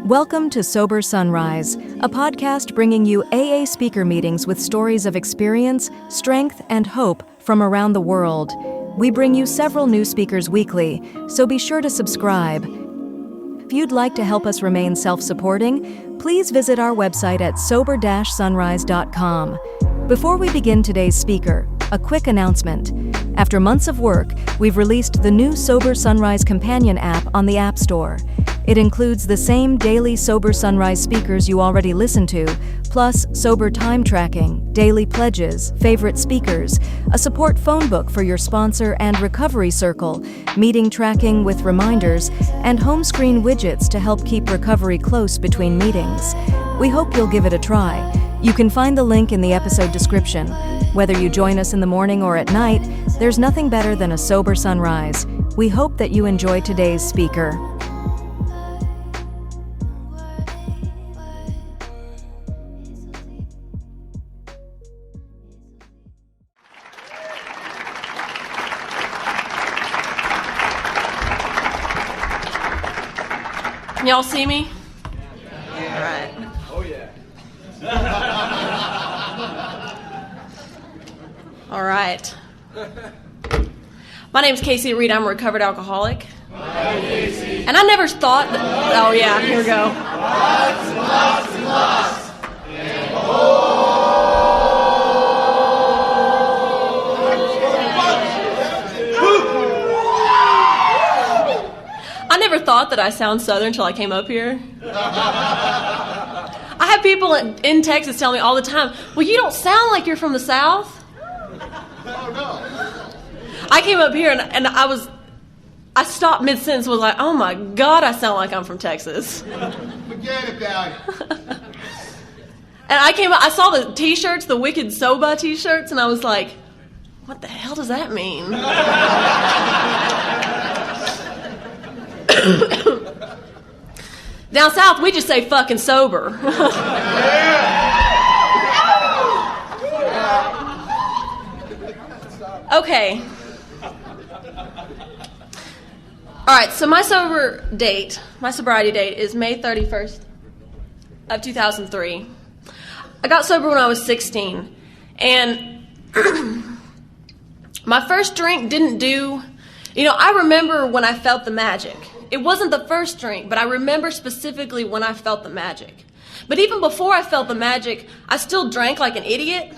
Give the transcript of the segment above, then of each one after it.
Welcome to Sober Sunrise, a podcast bringing you AA speaker meetings with stories of experience, strength, and hope from around the world. We bring you several new speakers weekly, so be sure to subscribe. If you'd like to help us remain self-supporting, please visit our website at sober-sunrise.com. Before we begin today's speaker, a quick announcement. After months of work, we've released the new Sober Sunrise Companion app on the App Store. It includes the same daily Sober Sunrise speakers you already listen to, plus sober time tracking, daily pledges, favorite speakers, a support phone book for your sponsor and recovery circle, meeting tracking with reminders, and home screen widgets to help keep recovery close between meetings. We hope you'll give it a try. You can find the link in the episode description. Whether you join us in the morning or at night, there's nothing better than a sober sunrise. We hope that you enjoy today's speaker. Can y'all see me? All right. Oh, yeah. All right. My name's Casey Reed. I'm a recovered alcoholic. Hi, Casey. And I never thought that... Oh, yeah. Here we go. Lots and lots. And I never thought that I sound Southern until I came up here. I have people in Texas tell me all the time, well, you don't sound like you're from the South. I came up here and I stopped mid-sentence and was like, oh my God, I sound like I'm from Texas. forget about it. And I saw the t-shirts, the Wicked Soba t-shirts, and I was like, what the hell does that mean? Down south, we just say fucking sober. Okay. All right, so my sobriety date is May 31st of 2003. I got sober when I was 16. And my first drink didn't do... I remember when I felt the magic. It wasn't the first drink, but I remember specifically when I felt the magic. But even before I felt the magic, I still drank like an idiot.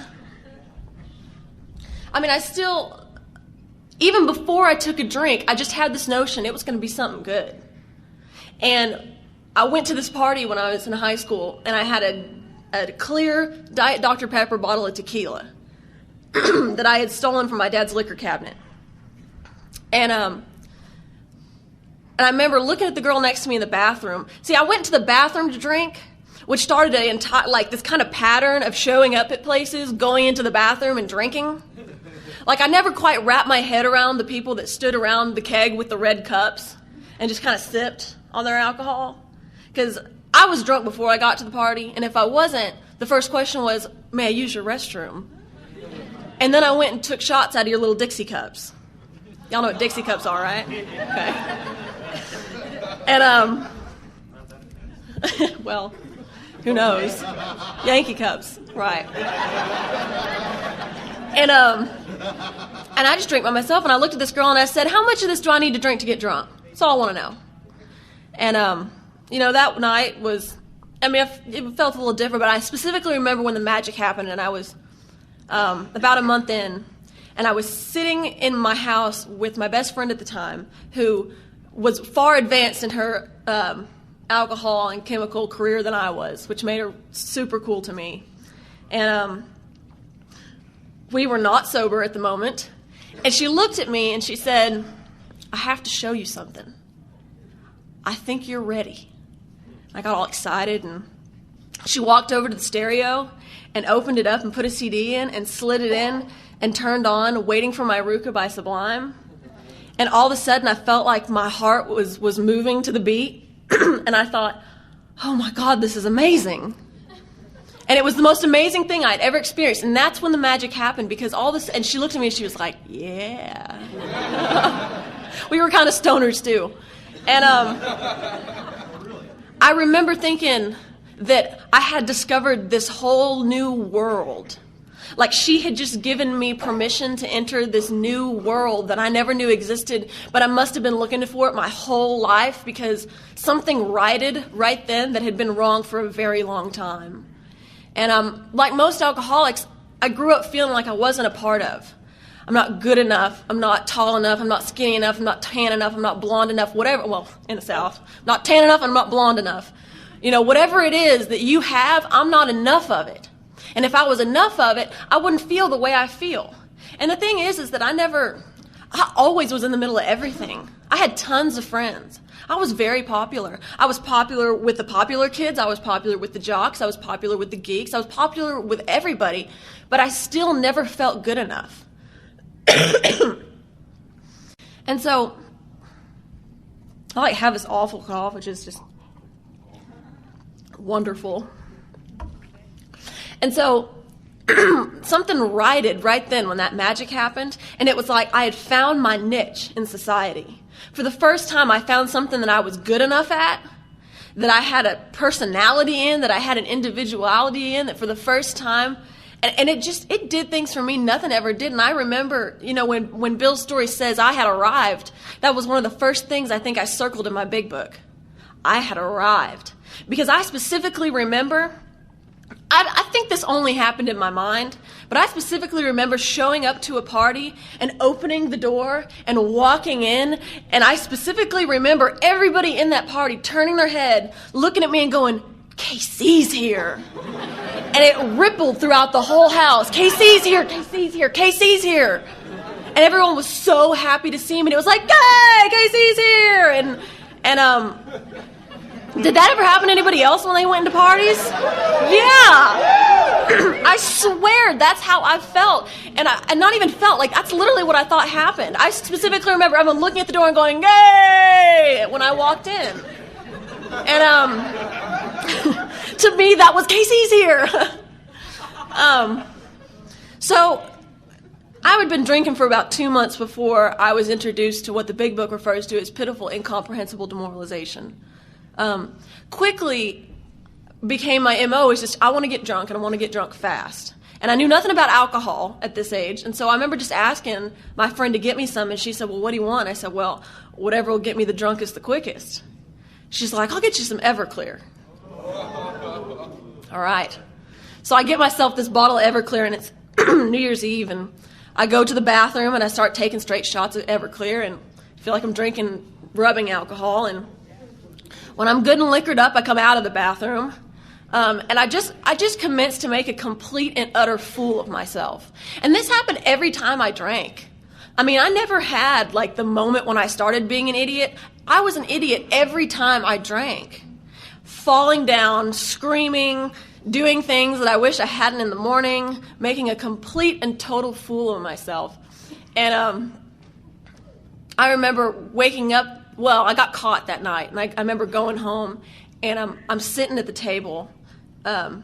Even before I took a drink, I just had this notion it was going to be something good. And I went to this party when I was in high school, and I had a clear Diet Dr. Pepper bottle of tequila that I had stolen from my dad's liquor cabinet. And I remember looking at the girl next to me in the bathroom. See, I went to the bathroom to drink, which started this kind of pattern of showing up at places, going into the bathroom and drinking. I never quite wrapped my head around the people that stood around the keg with the red cups and just kind of sipped on their alcohol. Because I was drunk before I got to the party, and if I wasn't, the first question was, may I use your restroom? And then I went and took shots out of your little Dixie cups. Y'all know what Dixie cups are, right? Okay. And, well, who knows? Yankee cups, right. And I just drank by myself, and I looked at this girl, and I said, how much of this do I need to drink to get drunk? That's all I want to know. And, that night was, it felt a little different, but I specifically remember when the magic happened, and I was about a month in, and I was sitting in my house with my best friend at the time, who was far advanced in her alcohol and chemical career than I was, which made her super cool to me. And we were not sober at the moment. And she looked at me and she said, I have to show you something. I think you're ready. I got all excited, and she walked over to the stereo and opened it up and put a CD in and slid it in and turned on Waiting for My Ruka by Sublime. And all of a sudden I felt like my heart was moving to the beat. And I thought, oh my God, this is amazing. And it was the most amazing thing I'd ever experienced. And that's when the magic happened, because all this, and she looked at me and she was like, yeah. We were kind of stoners too. And I remember thinking that I had discovered this whole new world. Like she had just given me permission to enter this new world that I never knew existed, but I must have been looking for it my whole life because something righted right then that had been wrong for a very long time. And like most alcoholics, I grew up feeling like I wasn't a part of. I'm not good enough, I'm not tall enough, I'm not skinny enough, I'm not tan enough, I'm not blonde enough, whatever. Well, in the South, I'm not tan enough, I'm not blonde enough. You know, whatever it is that you have, I'm not enough of it. And if I was enough of it, I wouldn't feel the way I feel. And the thing is that I always was in the middle of everything. I had tons of friends. I was very popular. I was popular with the popular kids. I was popular with the jocks. I was popular with the geeks. I was popular with everybody. But I still never felt good enough. And so, I have this awful cough, which is just wonderful. And so something righted right then when that magic happened, and it was like I had found my niche in society. For the first time, I found something that I was good enough at, that I had a personality in, that I had an individuality in, that for the first time, and it did things for me nothing ever did. And I remember, you know, when Bill's story says I had arrived, that was one of the first things I think I circled in my big book. I had arrived. Because I specifically remember, I think this only happened in my mind, but I specifically remember showing up to a party and opening the door and walking in, and I specifically remember everybody in that party turning their head, looking at me and going, "KC's here." And it rippled throughout the whole house. "KC's here, KC's here, KC's here." And everyone was so happy to see me, and it was like, "Yay, KC's here!" And did that ever happen to anybody else when they went into parties? Yeah. I swear that's how I felt. And not even felt, like that's literally what I thought happened. I specifically remember everyone looking at the door and going, "Yay!" when I walked in. And to me, that was "KC's here." So I had been drinking for about 2 months before I was introduced to what the big book refers to as pitiful, incomprehensible demoralization. Quickly became my MO is just, I want to get drunk and I want to get drunk fast. And I knew nothing about alcohol at this age. And so I remember just asking my friend to get me some, and she said, "Well, what do you want?" I said, "Well, whatever will get me the drunkest the quickest." She's like, "I'll get you some Everclear." All right. So I get myself this bottle of Everclear, and it's New Year's Eve, and I go to the bathroom and I start taking straight shots of Everclear and feel like I'm drinking rubbing alcohol. And when I'm good and liquored up, I come out of the bathroom, and I just commenced to make a complete and utter fool of myself. And this happened every time I drank. I mean, I never had like the moment when I started being an idiot. I was an idiot every time I drank. Falling down, screaming, doing things that I wish I hadn't in the morning, making a complete and total fool of myself. And I remember waking up. Well, I got caught that night, and I remember going home, and I'm sitting at the table, and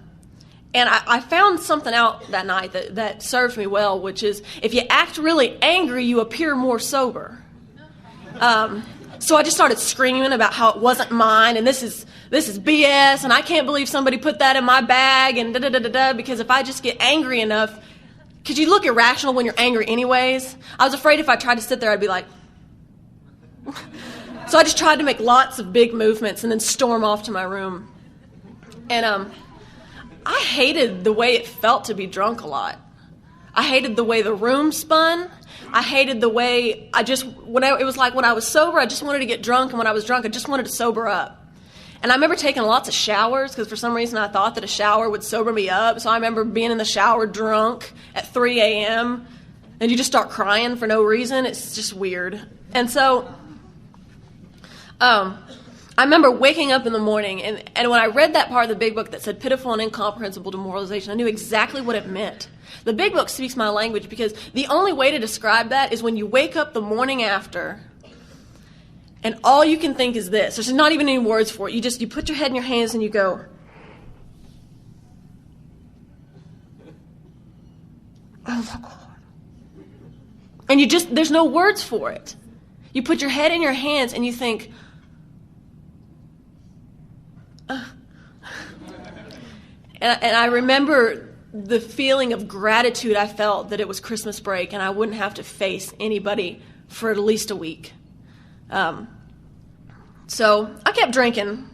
I found something out that night that served me well, which is if you act really angry, you appear more sober. So I just started screaming about how it wasn't mine, and this is BS, and I can't believe somebody put that in my bag, and da-da-da-da-da, because if I just get angry enough, because you look irrational when you're angry anyways. I was afraid if I tried to sit there, I'd be like... So I just tried to make lots of big movements and then storm off to my room. And I hated the way it felt to be drunk a lot. I hated the way the room spun. I hated the way it was like when I was sober, I just wanted to get drunk, and when I was drunk, I just wanted to sober up. And I remember taking lots of showers because for some reason I thought that a shower would sober me up. So I remember being in the shower drunk at 3 a.m. and you just start crying for no reason. It's just weird. And so... I remember waking up in the morning, and when I read that part of the big book that said pitiful and incomprehensible demoralization, I knew exactly what it meant. The big book speaks my language because the only way to describe that is when you wake up the morning after, and all you can think is this. There's not even any words for it. You put your head in your hands and you go, "Oh my God." And there's no words for it. You put your head in your hands and you think, And I remember the feeling of gratitude I felt that it was Christmas break and I wouldn't have to face anybody for at least a week. So I kept drinking.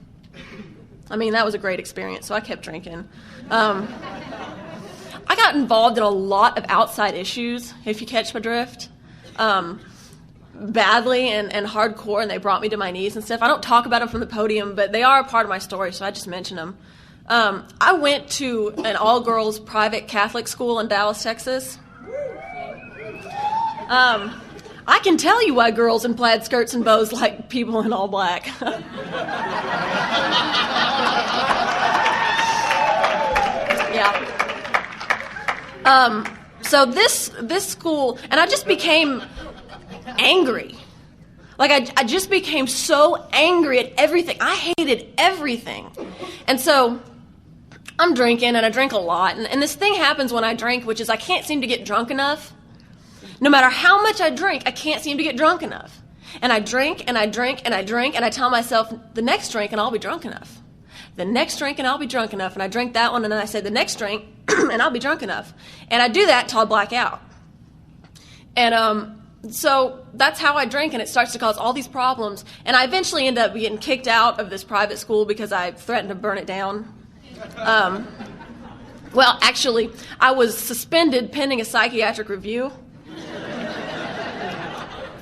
I mean, that was a great experience, so I kept drinking. I got involved in a lot of outside issues, if you catch my drift, badly and hardcore, and they brought me to my knees and stuff. I don't talk about them from the podium, but they are a part of my story, so I just mention them. I went to an all-girls private Catholic school in Dallas, Texas. I can tell you why girls in plaid skirts and bows like people in all black. Yeah. So this school, and I just became angry. Like I just became so angry at everything. I hated everything. And so I'm drinking, and I drink a lot. And this thing happens when I drink, which is I can't seem to get drunk enough. No matter how much I drink, I can't seem to get drunk enough. And I drink, and I drink, and I drink, and I tell myself, the next drink, and I'll be drunk enough. The next drink, and I'll be drunk enough. And I drink that one, and then I say, the next drink, and I'll be drunk enough. And I do that until I black out. And so that's how I drink, and it starts to cause all these problems. And I eventually end up getting kicked out of this private school because I threatened to burn it down. Well, actually, I was suspended pending a psychiatric review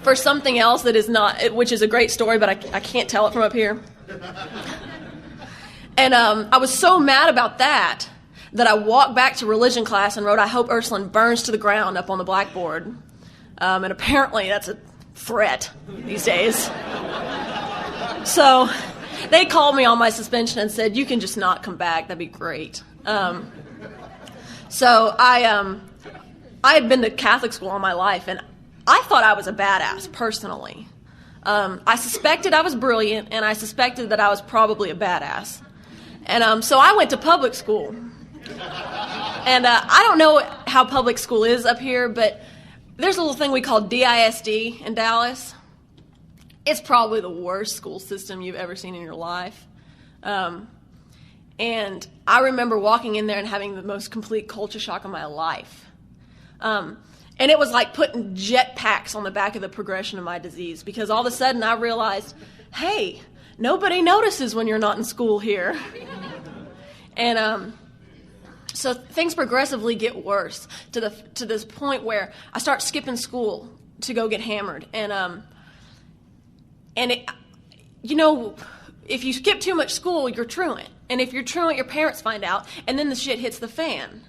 for something else that is not, which is a great story, but I can't tell it from up here. And I was so mad about that I walked back to religion class and wrote, "I hope Ursuline burns to the ground" up on the blackboard. And apparently that's a threat these days. So they called me on my suspension and said, "You can just not come back. That'd be great." So I had been to Catholic school all my life, and I thought I was a badass, personally. I suspected I was brilliant, and I suspected that I was probably a badass. And so I went to public school. And I don't know how public school is up here, but there's a little thing we call DISD in Dallas. It's probably the worst school system you've ever seen in your life. And I remember walking in there and having the most complete culture shock of my life. And it was like putting jet packs on the back of the progression of my disease, because all of a sudden I realized, hey, nobody notices when you're not in school here. And so things progressively get worse to this point where I start skipping school to go get hammered. And it, you know, if you skip too much school, you're truant. And if you're truant, your parents find out, and then the shit hits the fan.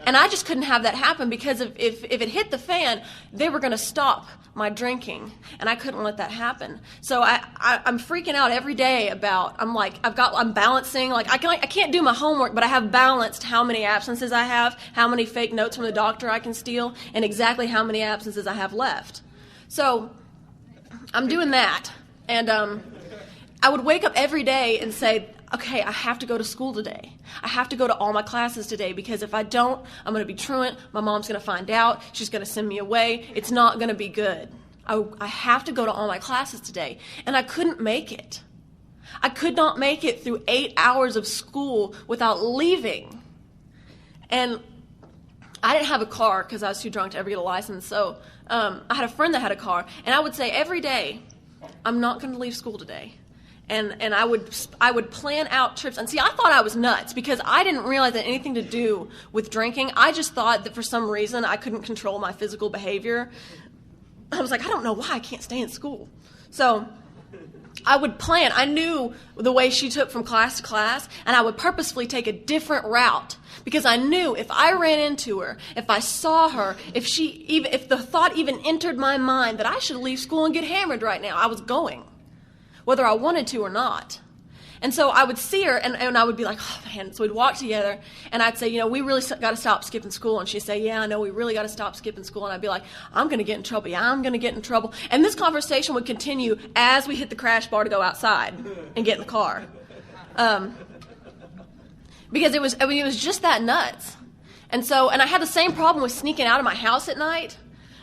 And I just couldn't have that happen, because if it hit the fan, they were going to stop my drinking, and I couldn't let that happen. So I'm freaking out every day about, I'm balancing, like I can't do my homework, but I have balanced how many absences I have, how many fake notes from the doctor I can steal, and exactly how many absences I have left. So I'm doing that, and I would wake up every day and say, okay, I have to go to school today. I have to go to all my classes today, because if I don't, I'm going to be truant. My mom's going to find out. She's going to send me away. It's not going to be good. I have to go to all my classes today. And I couldn't make it. I could not make it through 8 hours of school without leaving. And I didn't have a car because I was too drunk to ever get a license. So I had a friend that had a car. And I would say every day, I'm not going to leave school today. And I would plan out trips. And see, I thought I was nuts, because I didn't realize that anything to do with drinking. I just thought that for some reason I couldn't control my physical behavior. I was like, I don't know why I can't stay in school. So I would plan. I knew the way she took from class to class, and I would purposefully take a different route, because I knew if I ran into her, if I saw her, if the thought even entered my mind that I should leave school and get hammered right now, I was going, whether I wanted to or not. And so I would see her, and I would be like, oh, man. So we'd walk together, and I'd say, we really got to stop skipping school. And she'd say, yeah, I know, we really got to stop skipping school. And I'd be like, I'm going to get in trouble. Yeah, I'm going to get in trouble. And this conversation would continue as we hit the crash bar to go outside and get in the car. Because it was just that nuts. And I had the same problem with sneaking out of my house at night.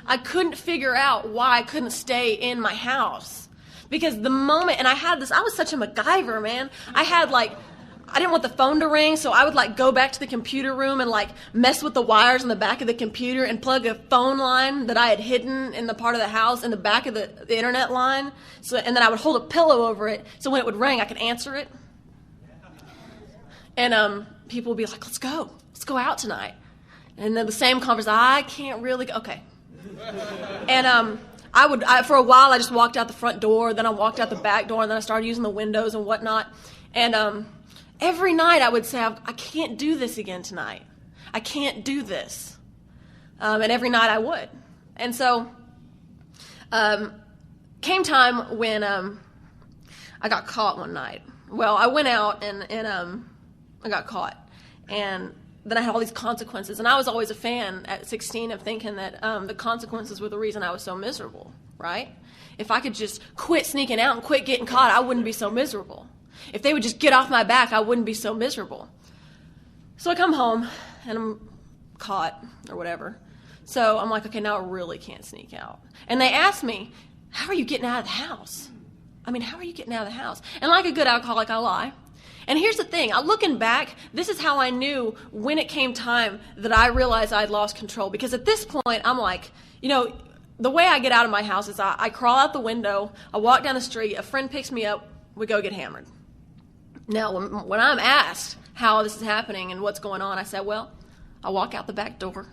I couldn't figure out why I couldn't stay in my house. Because the moment, and I was such a MacGyver, man. I had I didn't want the phone to ring, so I would like go back to the computer room and like mess with the wires in the back of the computer and plug a phone line that I had hidden in the part of the house in the back of the internet line. So, and then I would hold a pillow over it so when it would ring, I could answer it. And people would be like, let's go out tonight. And then the same conversation, I can't really go. Okay. And for a while, I just walked out the front door, then I walked out the back door, and then I started using the windows and whatnot. And every night I would say, I can't do this again tonight. I can't do this. And every night I would. And so came time when I got caught one night. Well, I went out and I got caught. And then I had all these consequences. And I was always a fan at 16 of thinking that the consequences were the reason I was so miserable, right? If I could just quit sneaking out and quit getting caught, I wouldn't be so miserable. If they would just get off my back, I wouldn't be so miserable. So I come home, and I'm caught, or whatever. So I'm like, okay, now I really can't sneak out. And they asked me, how are you getting out of the house? I mean, how are you getting out of the house? And like a good alcoholic, I lie. And here's the thing. Looking back, this is how I knew when it came time that I realized I'd lost control. Because at this point, I'm like, the way I get out of my house is I crawl out the window, I walk down the street, a friend picks me up, we go get hammered. Now, when I'm asked how this is happening and what's going on, I say, well, I walk out the back door.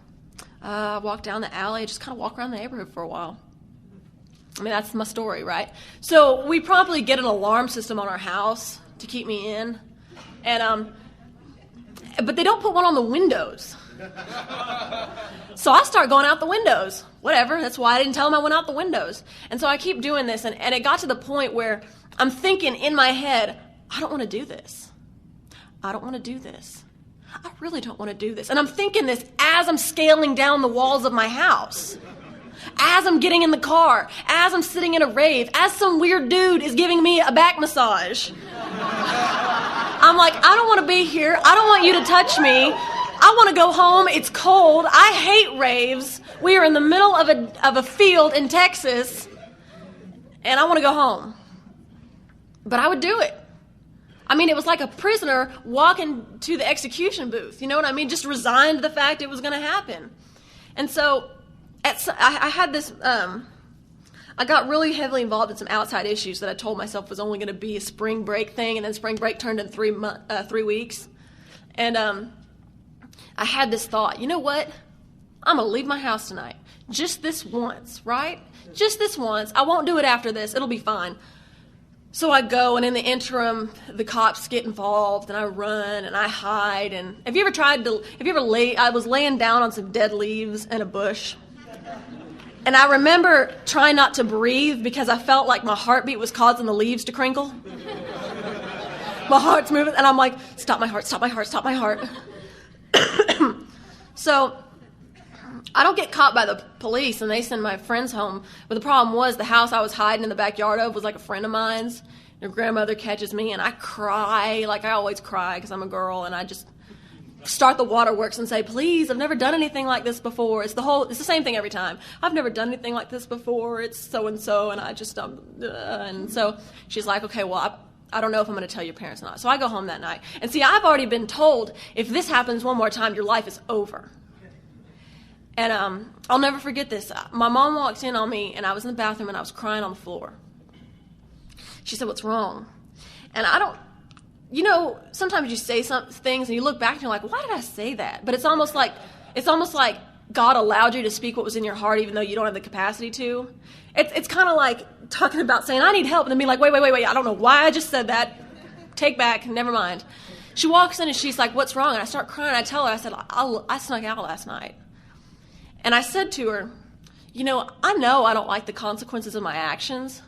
I walk down the alley, just kind of walk around the neighborhood for a while. I mean, that's my story, right? So we probably get an alarm system on our house to keep me in. And but they don't put one on the windows. So I start going out the windows. Whatever, that's why I didn't tell them I went out the windows. And so I keep doing this, and it got to the point where I'm thinking in my head, I don't want to do this. I don't want to do this. I really don't want to do this. And I'm thinking this as I'm scaling down the walls of my house. As I'm getting in the car. As I'm sitting in a rave. As some weird dude is giving me a back massage. I'm like, I don't want to be here. I don't want you to touch me. I want to go home. It's cold. I hate raves. We are in the middle of a field in Texas. And I want to go home. But I would do it. I mean, it was like a prisoner walking to the execution booth. You know what I mean? Just resigned to the fact it was going to happen. And so I had this, I got really heavily involved in some outside issues that I told myself was only going to be a spring break thing, and then spring break turned into 3 weeks. And I had this thought, you know what? I'm going to leave my house tonight. Just this once, right? Just this once. I won't do it after this. It'll be fine. So I go, and in the interim, the cops get involved, and I run, and I hide. And I was laying down on some dead leaves in a bush. And I remember trying not to breathe because I felt like my heartbeat was causing the leaves to crinkle. My heart's moving, and I'm like, stop my heart, stop my heart, stop my heart. So I don't get caught by the police, and they send my friends home. But the problem was the house I was hiding in the backyard of was like a friend of mine's. Their grandmother catches me, and I cry like I always cry because I'm a girl, and I just start the waterworks and say, please, I've never done anything like this before. It's the same thing every time. I've never done anything like this before. It's so-and-so, and I just, and so she's like, okay, well, I don't know if I'm going to tell your parents or not. So I go home that night. And see, I've already been told, if this happens one more time, your life is over. And I'll never forget this. My mom walked in on me, and I was in the bathroom, and I was crying on the floor. She said, what's wrong? And sometimes you say some things, and you look back, and you're like, why did I say that? But it's almost like God allowed you to speak what was in your heart, even though you don't have the capacity to. It's kind of like talking about saying, I need help, and then being like, wait, I don't know why I just said that. Take back, never mind. She walks in, and she's like, what's wrong? And I start crying. I tell her, I said, I snuck out last night. And I said to her, I know I don't like the consequences of my actions,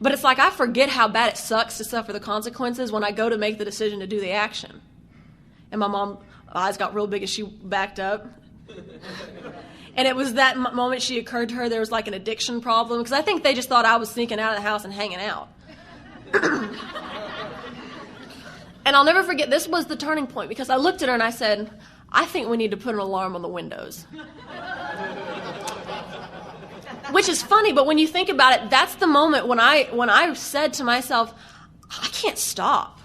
but it's like I forget how bad it sucks to suffer the consequences when I go to make the decision to do the action. And my mom's eyes got real big as she backed up. And it was that moment she occurred to her there was like an addiction problem, because I think they just thought I was sneaking out of the house and hanging out. And I'll never forget, this was the turning point, because I looked at her and I said, I think we need to put an alarm on the windows. Which is funny, but when you think about it, that's the moment when I said to myself, I can't stop.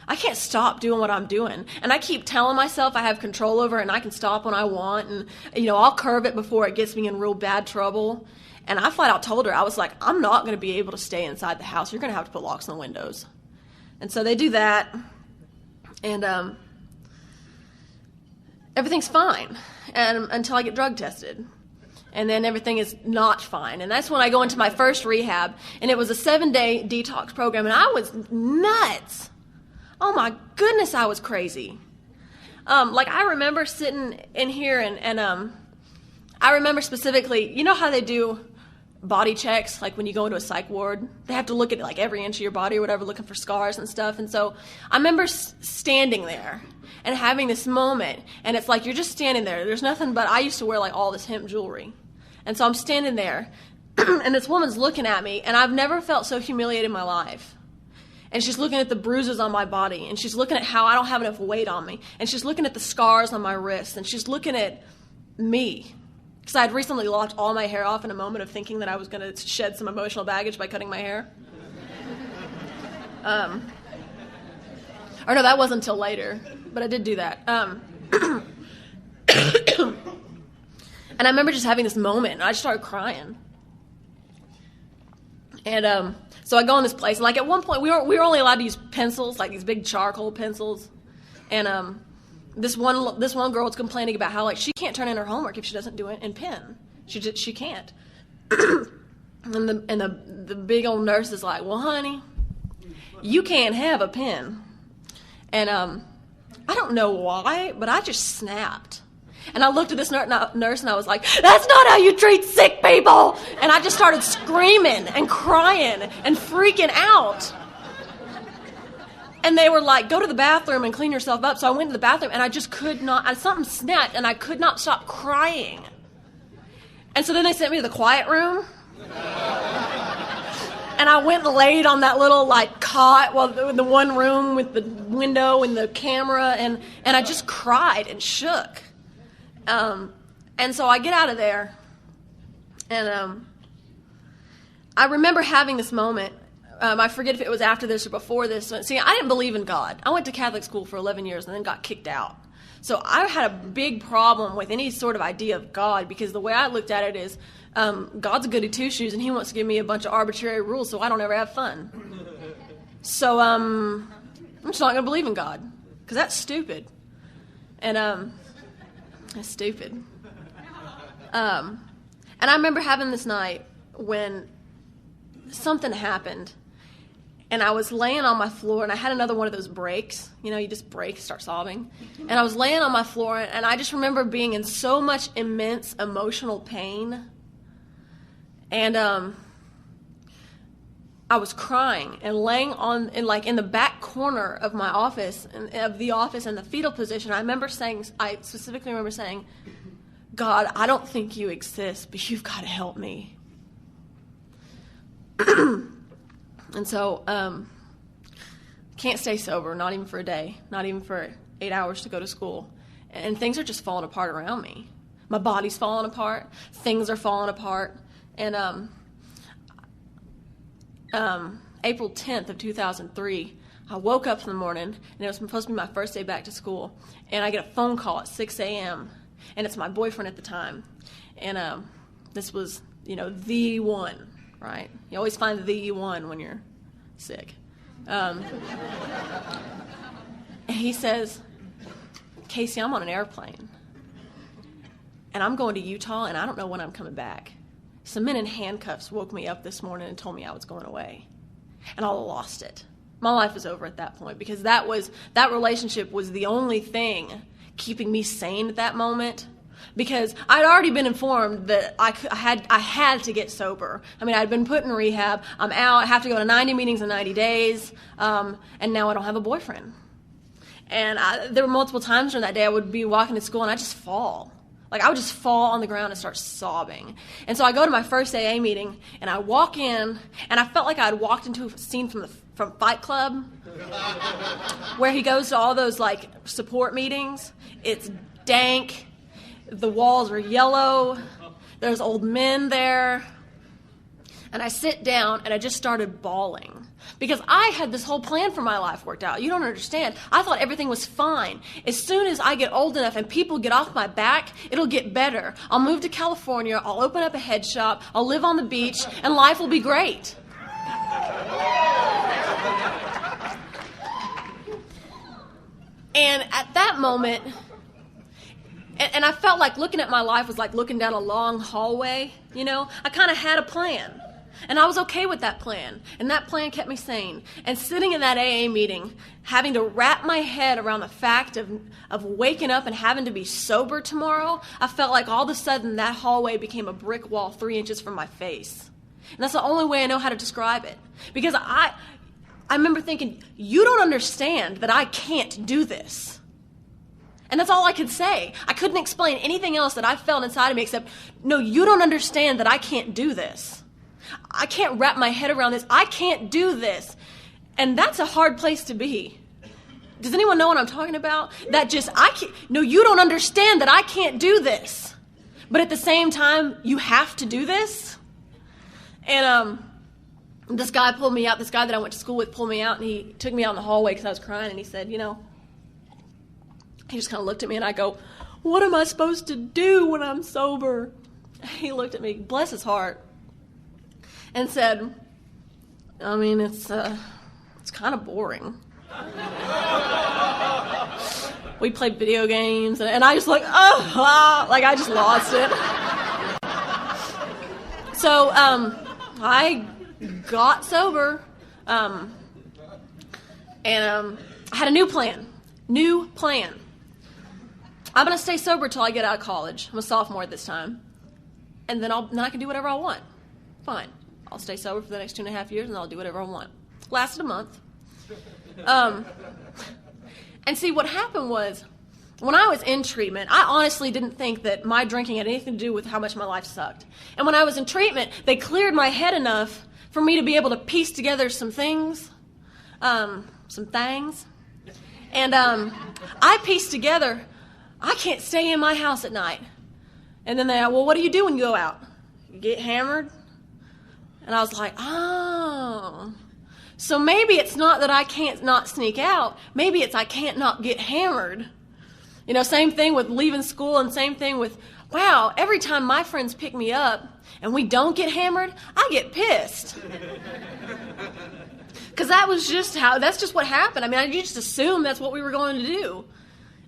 I can't stop doing what I'm doing. And I keep telling myself I have control over it and I can stop when I want. And, I'll curve it before it gets me in real bad trouble. And I flat out told her, I was like, I'm not going to be able to stay inside the house. You're going to have to put locks on the windows. And so they do that. And everything's fine until I get drug tested. And then everything is not fine. And that's when I go into my first rehab. And it was a 7-day detox program. And I was nuts. Oh my goodness, I was crazy. I remember sitting in here and I remember specifically, you know how they do body checks, like when you go into a psych ward? They have to look at like every inch of your body or whatever, looking for scars and stuff. And so I remember standing there and having this moment. And it's like you're just standing there. There's nothing but, I used to wear like all this hemp jewelry. And so I'm standing there and this woman's looking at me and I've never felt so humiliated in my life. And she's looking at the bruises on my body. And she's looking at how I don't have enough weight on me. And she's looking at the scars on my wrists. And she's looking at me. Because I had recently locked all my hair off in a moment of thinking that I was going to shed some emotional baggage by cutting my hair. Or no, that wasn't until later. But I did do that. And I remember just having this moment. And I just started crying. And so I go in this place, and like at one point we were only allowed to use pencils, like these big charcoal pencils. And this one girl was complaining about how like she can't turn in her homework if she doesn't do it in pen. She can't. and the big old nurse is like, well, honey, you can't have a pen. And I don't know why, but I just snapped. And I looked at this nurse and I was like, that's not how you treat sick people. And I just started screaming and crying and freaking out. And they were like, go to the bathroom and clean yourself up. So I went to the bathroom and I just could not, something snapped and I could not stop crying. And so then they sent me to the quiet room. And I went and laid on that little like cot, the one room with the window and the camera. And I just cried and shook. And so I get out of there, and I remember having this moment. I forget if it was after this or before this. See, I didn't believe in God. I went to Catholic school for 11 years and then got kicked out. So I had a big problem with any sort of idea of God because the way I looked at it is God's a goody two-shoes and he wants to give me a bunch of arbitrary rules so I don't ever have fun. So I'm just not going to believe in God because that's stupid. And that's stupid. And I remember having this night when something happened, and I was laying on my floor, and I had another one of those breaks. You just break, start sobbing. And I was laying on my floor, and I just remember being in so much immense emotional pain. And I was crying and laying in the back corner of my office, in the fetal position. I specifically remember saying, God, I don't think you exist, but you've got to help me. And so, can't stay sober, not even for a day, not even for 8 hours to go to school. And things are just falling apart around me. My body's falling apart. Things are falling apart. And April 10th of 2003, I woke up in the morning, and it was supposed to be my first day back to school, and I get a phone call at 6 a.m., and it's my boyfriend at the time. And this was, the one, right? You always find the one when you're sick. And he says, Casey, I'm on an airplane, and I'm going to Utah, and I don't know when I'm coming back. Some men in handcuffs woke me up this morning and told me I was going away. And I lost it. My life was over at that point because that relationship was the only thing keeping me sane at that moment. Because I'd already been informed that I had to get sober. I mean, I'd been put in rehab. I'm out. I have to go to 90 meetings in 90 days. And now I don't have a boyfriend. And there were multiple times during that day I would be walking to school and I'd just fall. Like, I would just fall on the ground and start sobbing. And so I go to my first AA meeting, and I walk in, and I felt like I had walked into a scene from Fight Club, where he goes to all those, like, support meetings. It's dank. The walls are yellow. There's old men there. And I sit down, and I just started bawling. Because I had this whole plan for my life worked out. You don't understand. I thought everything was fine. As soon as I get old enough and people get off my back, it'll get better. I'll move to California, I'll open up a head shop, I'll live on the beach, and life will be great. And at that moment, and I felt like looking at my life was like looking down a long hallway, you know? I kind of had a plan. And I was okay with that plan. And that plan kept me sane. And sitting in that AA meeting, having to wrap my head around the fact of waking up and having to be sober tomorrow, I felt like all of a sudden that hallway became a brick wall 3 inches from my face. And that's the only way I know how to describe it. Because I remember thinking, you don't understand that I can't do this. And that's all I could say. I couldn't explain anything else that I felt inside of me except, no, you don't understand that I can't do this. I can't wrap my head around this. I can't do this. And that's a hard place to be. Does anyone know what I'm talking about? That just, no, you don't understand that I can't do this. But at the same time, you have to do this. And this guy pulled me out. This guy that I went to school with pulled me out, and he took me out in the hallway because I was crying, and he said, he just kind of looked at me, and I go, what am I supposed to do when I'm sober? He looked at me, bless his heart, and said, it's kind of boring. We played video games, and I just like I just lost it. So I got sober, and I had a new plan. I'm going to stay sober till I get out of college. I'm a sophomore this time, and then I can do whatever I want. Fine. I'll stay sober for the next 2.5 years, and I'll do whatever I want. Lasted a month. And see, what happened was, when I was in treatment, I honestly didn't think that my drinking had anything to do with how much my life sucked. And when I was in treatment, they cleared my head enough for me to be able to piece together some things. And I pieced together, I can't stay in my house at night. And then well, what do you do when you go out? You get hammered? And I was like, oh. So maybe it's not that I can't not sneak out. Maybe it's I can't not get hammered. Same thing with leaving school, and same thing with, wow, every time my friends pick me up and we don't get hammered, I get pissed. Because that's just what happened. I just assumed that's what we were going to do.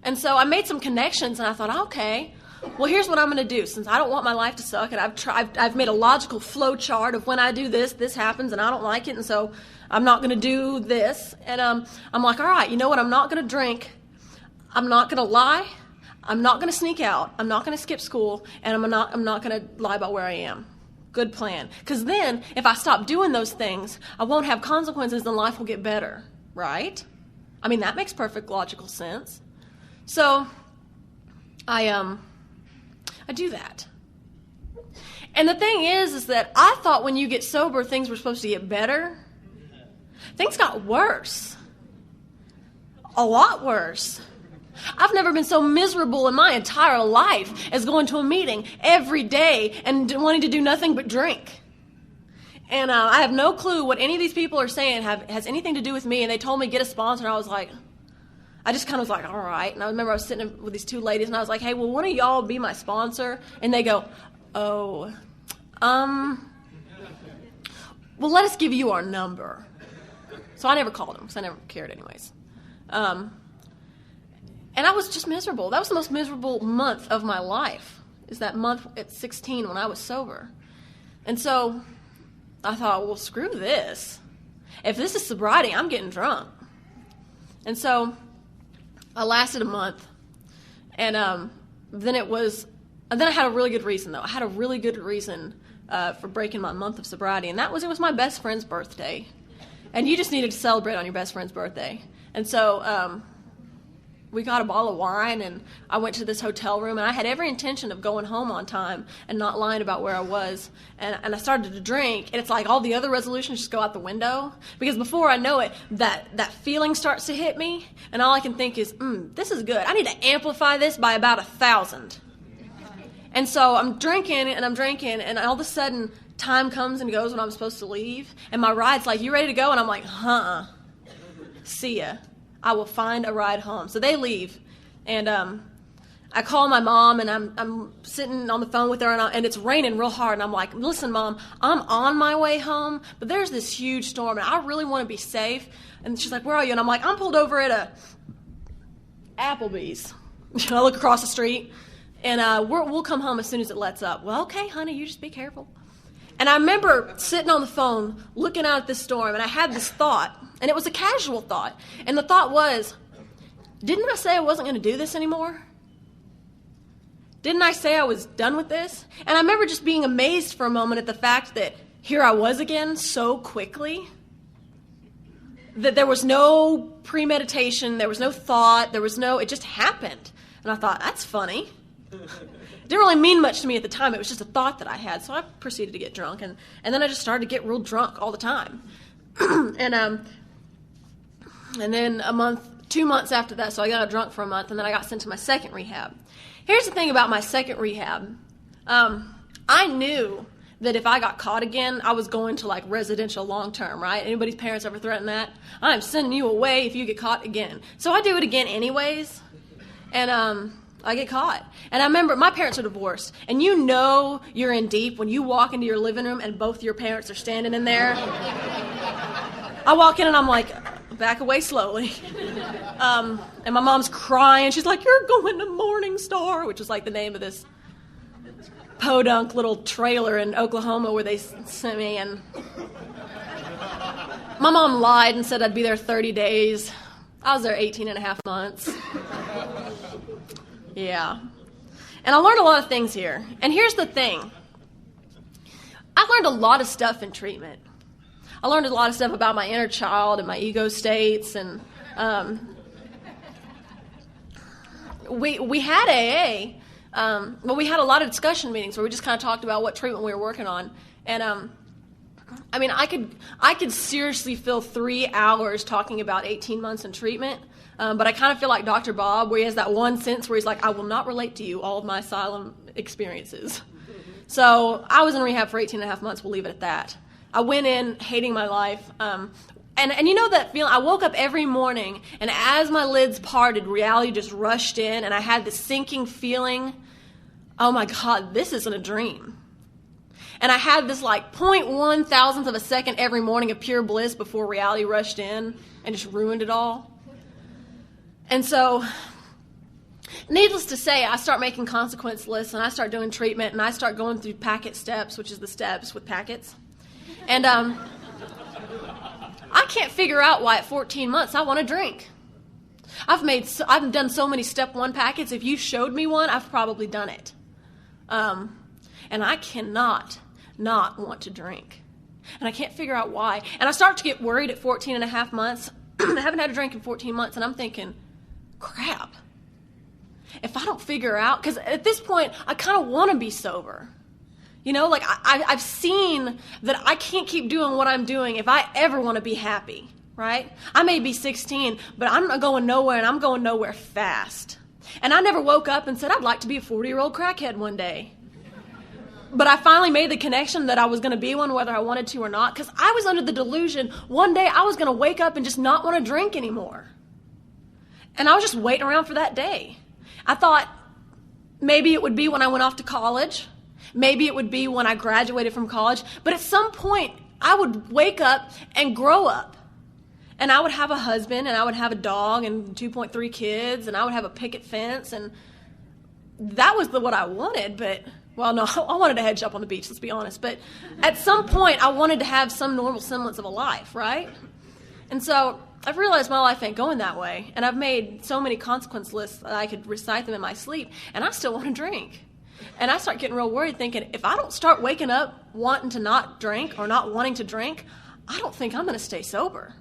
And so I made some connections, and I thought, okay, well, here's what I'm going to do. Since I don't want my life to suck, and I've made a logical flow chart of when I do this happens, and I don't like it, and so I'm not going to do this. And I'm like, all right, you know what? I'm not going to drink. I'm not going to lie. I'm not going to sneak out. I'm not going to skip school, and I'm not going to lie about where I am. Good plan. Because then, if I stop doing those things, I won't have consequences, and life will get better, right? That makes perfect logical sense. So, I do that. And the thing is that I thought when you get sober, things were supposed to get better. Things got worse. A lot worse. I've never been so miserable in my entire life as going to a meeting every day and wanting to do nothing but drink. And I have no clue what any of these people are saying has anything to do with me. And they told me get a sponsor. And I just kind of was like, all right. And I remember I was sitting with these two ladies, and I was like, hey, will one of y'all be my sponsor? And they go, well, let us give you our number. So I never called them because I never cared anyways. And I was just miserable. That was the most miserable month of my life, is that month at 16 when I was sober. And so I thought, well, screw this. If this is sobriety, I'm getting drunk. And so I lasted a month. And then I had a really good reason, though. I had a really good reason for breaking my month of sobriety, and it was my best friend's birthday. And you just needed to celebrate on your best friend's birthday. And so we got a bottle of wine, and I went to this hotel room, and I had every intention of going home on time and not lying about where I was. And I started to drink, and it's like all the other resolutions just go out the window. Because before I know it, that feeling starts to hit me, and all I can think is, this is good. I need to amplify this by about 1,000. And so I'm drinking, and all of a sudden, time comes and goes when I'm supposed to leave, and my ride's like, you ready to go? And I'm like, see ya. I will find a ride home. So they leave, and I call my mom, and I'm sitting on the phone with her, and it's raining real hard, and I'm like, listen, Mom, I'm on my way home, but there's this huge storm, and I really want to be safe. And she's like, where are you? And I'm like, I'm pulled over at a Applebee's. I look across the street, and we'll come home as soon as it lets up. Well, okay, honey, you just be careful. And I remember sitting on the phone, looking out at this storm, and I had this thought, and it was a casual thought, and the thought was, didn't I say I wasn't going to do this anymore? Didn't I say I was done with this? And I remember just being amazed for a moment at the fact that here I was again so quickly, that there was no premeditation, there was no thought, it just happened. And I thought, that's funny. It didn't really mean much to me at the time. It was just a thought that I had. So I proceeded to get drunk, and then I just started to get real drunk all the time. and then 2 months after that, so I got drunk for a month, and then I got sent to my second rehab. Here's the thing about my second rehab. I knew that if I got caught again, I was going to like residential long term, right? Anybody's parents ever threaten that? I'm sending you away if you get caught again. So I do it again anyways, and I get caught. And I remember my parents are divorced, and you know you're in deep when you walk into your living room and both your parents are standing in there. I walk in and I'm like, back away slowly. And my mom's crying. She's like, you're going to Morning Star, which is like the name of this podunk little trailer in Oklahoma where they sent me. And my mom lied and said I'd be there 30 days. I was there 18 and a half months. Yeah. And I learned a lot of things here. And here's the thing. I learned a lot of stuff in treatment. I learned a lot of stuff about my inner child and my ego states, and we had AA. We had a lot of discussion meetings where we just kind of talked about what treatment we were working on, and I mean, I could seriously fill 3 hours talking about 18 months in treatment, but I kind of feel like Dr. Bob, where he has that one sentence where he's like, I will not relate to you all of my asylum experiences. So I was in rehab for 18 and a half months. We'll leave it at that. I went in hating my life, and you know that feeling. I woke up every morning, and as my lids parted, reality just rushed in, and I had this sinking feeling, oh my God, this isn't a dream. And I had this like 0.1 thousandth of a second every morning of pure bliss before reality rushed in and just ruined it all. And so, needless to say, I start making consequence lists, and I start doing treatment, and I start going through packet steps, which is the steps with packets. And I can't figure out why at 14 months I want to drink. I've done so many step 1 packets. If you showed me one, I've probably done it. And I cannot not want to drink. And I can't figure out why. And I start to get worried at 14 and a half months. I haven't had a drink in 14 months, and I'm thinking, crap. If I don't figure out, because at this point, I kind of want to be sober. You know, like I've seen that I can't keep doing what I'm doing if I ever want to be happy, right? I may be 16, but I'm not going nowhere, and I'm going nowhere fast. And I never woke up and said, I'd like to be a 40-year-old crackhead one day. But I finally made the connection that I was going to be one whether I wanted to or not, because I was under the delusion one day I was going to wake up and just not want to drink anymore. And I was just waiting around for that day. I thought maybe it would be when I went off to college. Maybe it would be when I graduated from college. But at some point, I would wake up and grow up. And I would have a husband, and I would have a dog and 2.3 kids, and I would have a picket fence. And that was what I wanted. But, well, no, I wanted to head shop on the beach, let's be honest. But at some point, I wanted to have some normal semblance of a life, right? And so I've realized my life ain't going that way. And I've made so many consequence lists that I could recite them in my sleep. And I still want to drink. And I start getting real worried, thinking, if I don't start waking up wanting to not drink or not wanting to drink, I don't think I'm going to stay sober.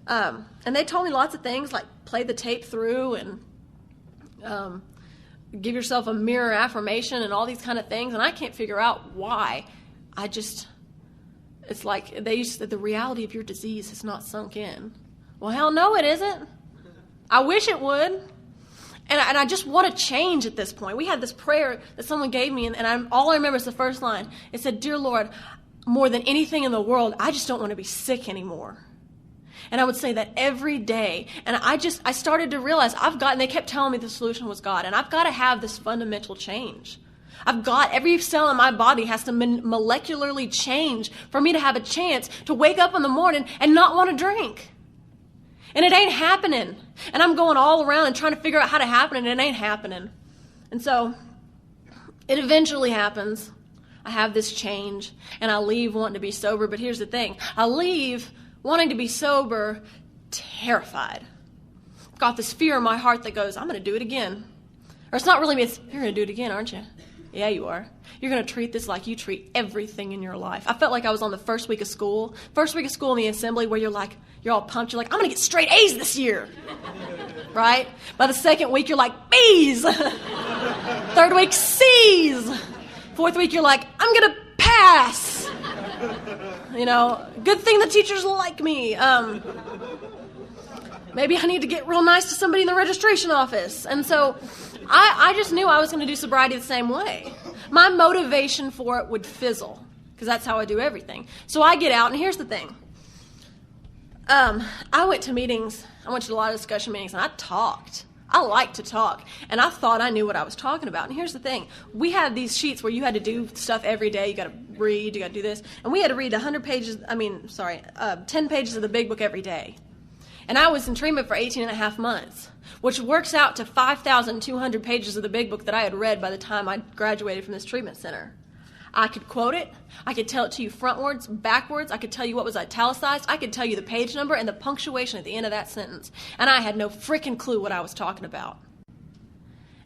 And they told me lots of things, like play the tape through and give yourself a mirror affirmation and all these kind of things. And I can't figure out why. It's like they used to say, the reality of your disease has not sunk in. Well, hell no, it isn't. I wish it would. And I just want to change at this point. We had this prayer that someone gave me, and all I remember is the first line. It said, "Dear Lord, more than anything in the world, I just don't want to be sick anymore." And I would say that every day. And I started to realize they kept telling me the solution was God. And I've got to have this fundamental change. Every cell in my body has to molecularly change for me to have a chance to wake up in the morning and not want to drink. And it ain't happening. And I'm going all around and trying to figure out how to happen, and it ain't happening. And so it eventually happens. I have this change, and I leave wanting to be sober. But here's the thing. I leave wanting to be sober, terrified. I've got this fear in my heart that goes, I'm going to do it again. Or it's not really me, it's, you're going to do it again, aren't you? Yeah, you are. You're going to treat this like you treat everything in your life. I felt like I was on the first week of school in the assembly where you're all pumped. You're like, I'm going to get straight A's this year. Right? By the second week, you're like, B's. Third week, C's. Fourth week, you're like, I'm going to pass. Good thing the teachers like me. Maybe I need to get real nice to somebody in the registration office. And so I just knew I was going to do sobriety the same way. My motivation for it would fizzle, because that's how I do everything. So I get out, and here's the thing. I went to meetings. I went to a lot of discussion meetings, and I talked. I like to talk, and I thought I knew what I was talking about. And here's the thing. We had these sheets where you had to do stuff every day. You got to read, you got to do this. And we had to read 10 pages of the big book every day. And I was in treatment for 18 and a half months, which works out to 5,200 pages of the big book that I had read by the time I graduated from this treatment center. I could quote it. I could tell it to you frontwards, backwards. I could tell you what was italicized. I could tell you the page number and the punctuation at the end of that sentence. And I had no freaking clue what I was talking about.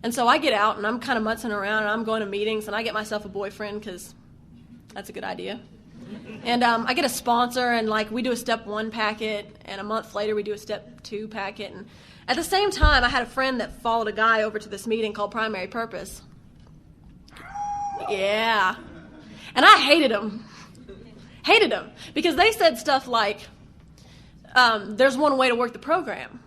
And so I get out, and I'm kind of mutzing around, and I'm going to meetings, and I get myself a boyfriend because that's a good idea. And I get a sponsor, and we do a step 1 packet, and a month later we do a step 2 packet. And at the same time, I had a friend that followed a guy over to this meeting called Primary Purpose. Yeah. And I hated him. Because they said stuff like, there's one way to work the program.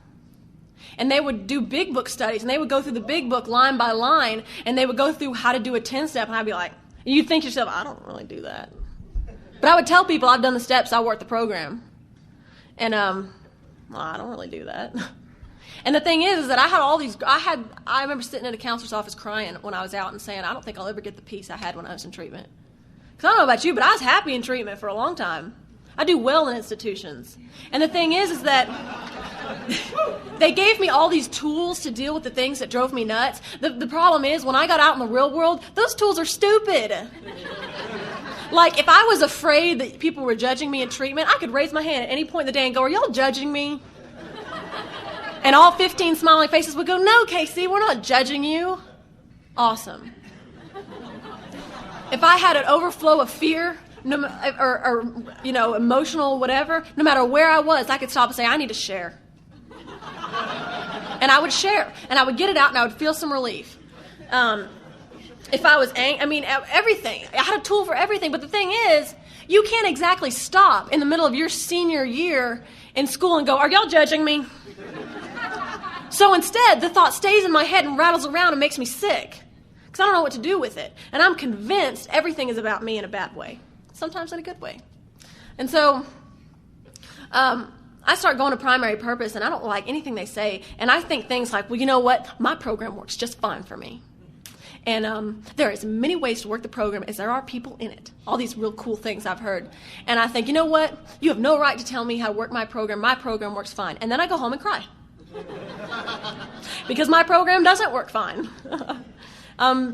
And they would do big book studies, and they would go through the big book line by line, and they would go through how to do a 10-step, and I'd be like, you'd think to yourself, I don't really do that. But I would tell people I've done the steps, I work the program. And I don't really do that. And the thing is that I had all these, I remember sitting in a counselor's office crying when I was out and saying, I don't think I'll ever get the peace I had when I was in treatment. Because I don't know about you, but I was happy in treatment for a long time. I do well in institutions. And the thing is that they gave me all these tools to deal with the things that drove me nuts. The problem is, when I got out in the real world, those tools are stupid. If I was afraid that people were judging me in treatment, I could raise my hand at any point in the day and go, are y'all judging me? And all 15 smiling faces would go, no, Casey, we're not judging you. Awesome. If I had an overflow of fear, emotional whatever, no matter where I was, I could stop and say, I need to share. And I would share, and I would get it out, and I would feel some relief. If I was angry, everything. I had a tool for everything. But the thing is, you can't exactly stop in the middle of your senior year in school and go, are y'all judging me? So instead, the thought stays in my head and rattles around and makes me sick. Because I don't know what to do with it. And I'm convinced everything is about me in a bad way. Sometimes in a good way. And so I start going to Primary Purpose, and I don't like anything they say. And I think things like, well, you know what? My program works just fine for me. And there are as many ways to work the program as there are people in it. All these real cool things I've heard. And I think, you know what? You have no right to tell me how to work my program. My program works fine. And then I go home and cry. Because my program doesn't work fine.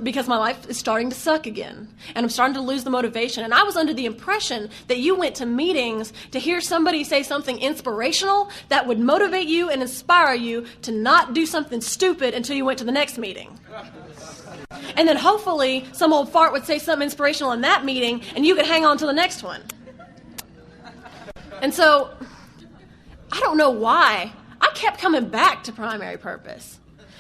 Because my life is starting to suck again. And I'm starting to lose the motivation. And I was under the impression that you went to meetings to hear somebody say something inspirational that would motivate you and inspire you to not do something stupid until you went to the next meeting. And then hopefully some old fart would say something inspirational in that meeting and you could hang on to the next one. And so, I don't know why, I kept coming back to Primary Purpose.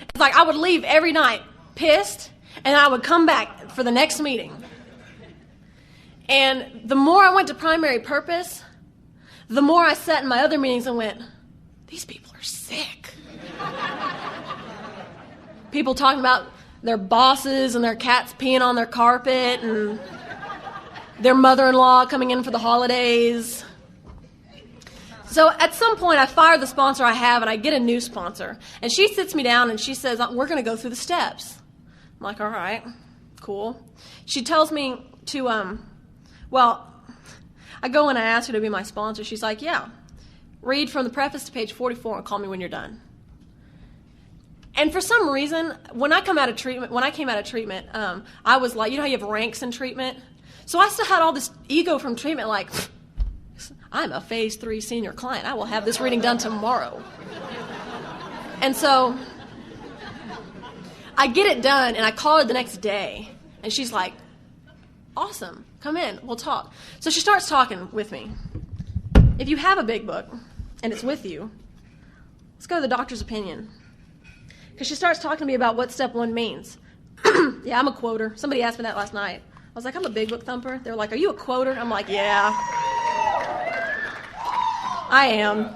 It's like I would leave every night pissed, and I would come back for the next meeting. And the more I went to Primary Purpose, the more I sat in my other meetings and went, these people are sick. people talking about their bosses and their cats peeing on their carpet and their mother-in-law coming in for the holidays. So at some point, I fire the sponsor I have, and I get a new sponsor. And she sits me down, and she says, we're going to go through the steps. I'm like, all right, cool. She tells me to, I go and I ask her to be my sponsor. She's like, yeah, read from the preface to page 44 and call me when you're done. And for some reason, when I came out of treatment, I was like, you know how you have ranks in treatment? So I still had all this ego from treatment, like, I'm a phase 3 senior client. I will have this reading done tomorrow. And so I get it done, and I call her the next day, and she's like, awesome, come in, we'll talk. So she starts talking with me. If you have a big book, and it's with you, let's go to the doctor's opinion. Because she starts talking to me about what step 1 means. Yeah, I'm a quoter. Somebody asked me that last night. I was like, I'm a big book thumper. They were like, are you a quoter? I'm like, yeah, I am.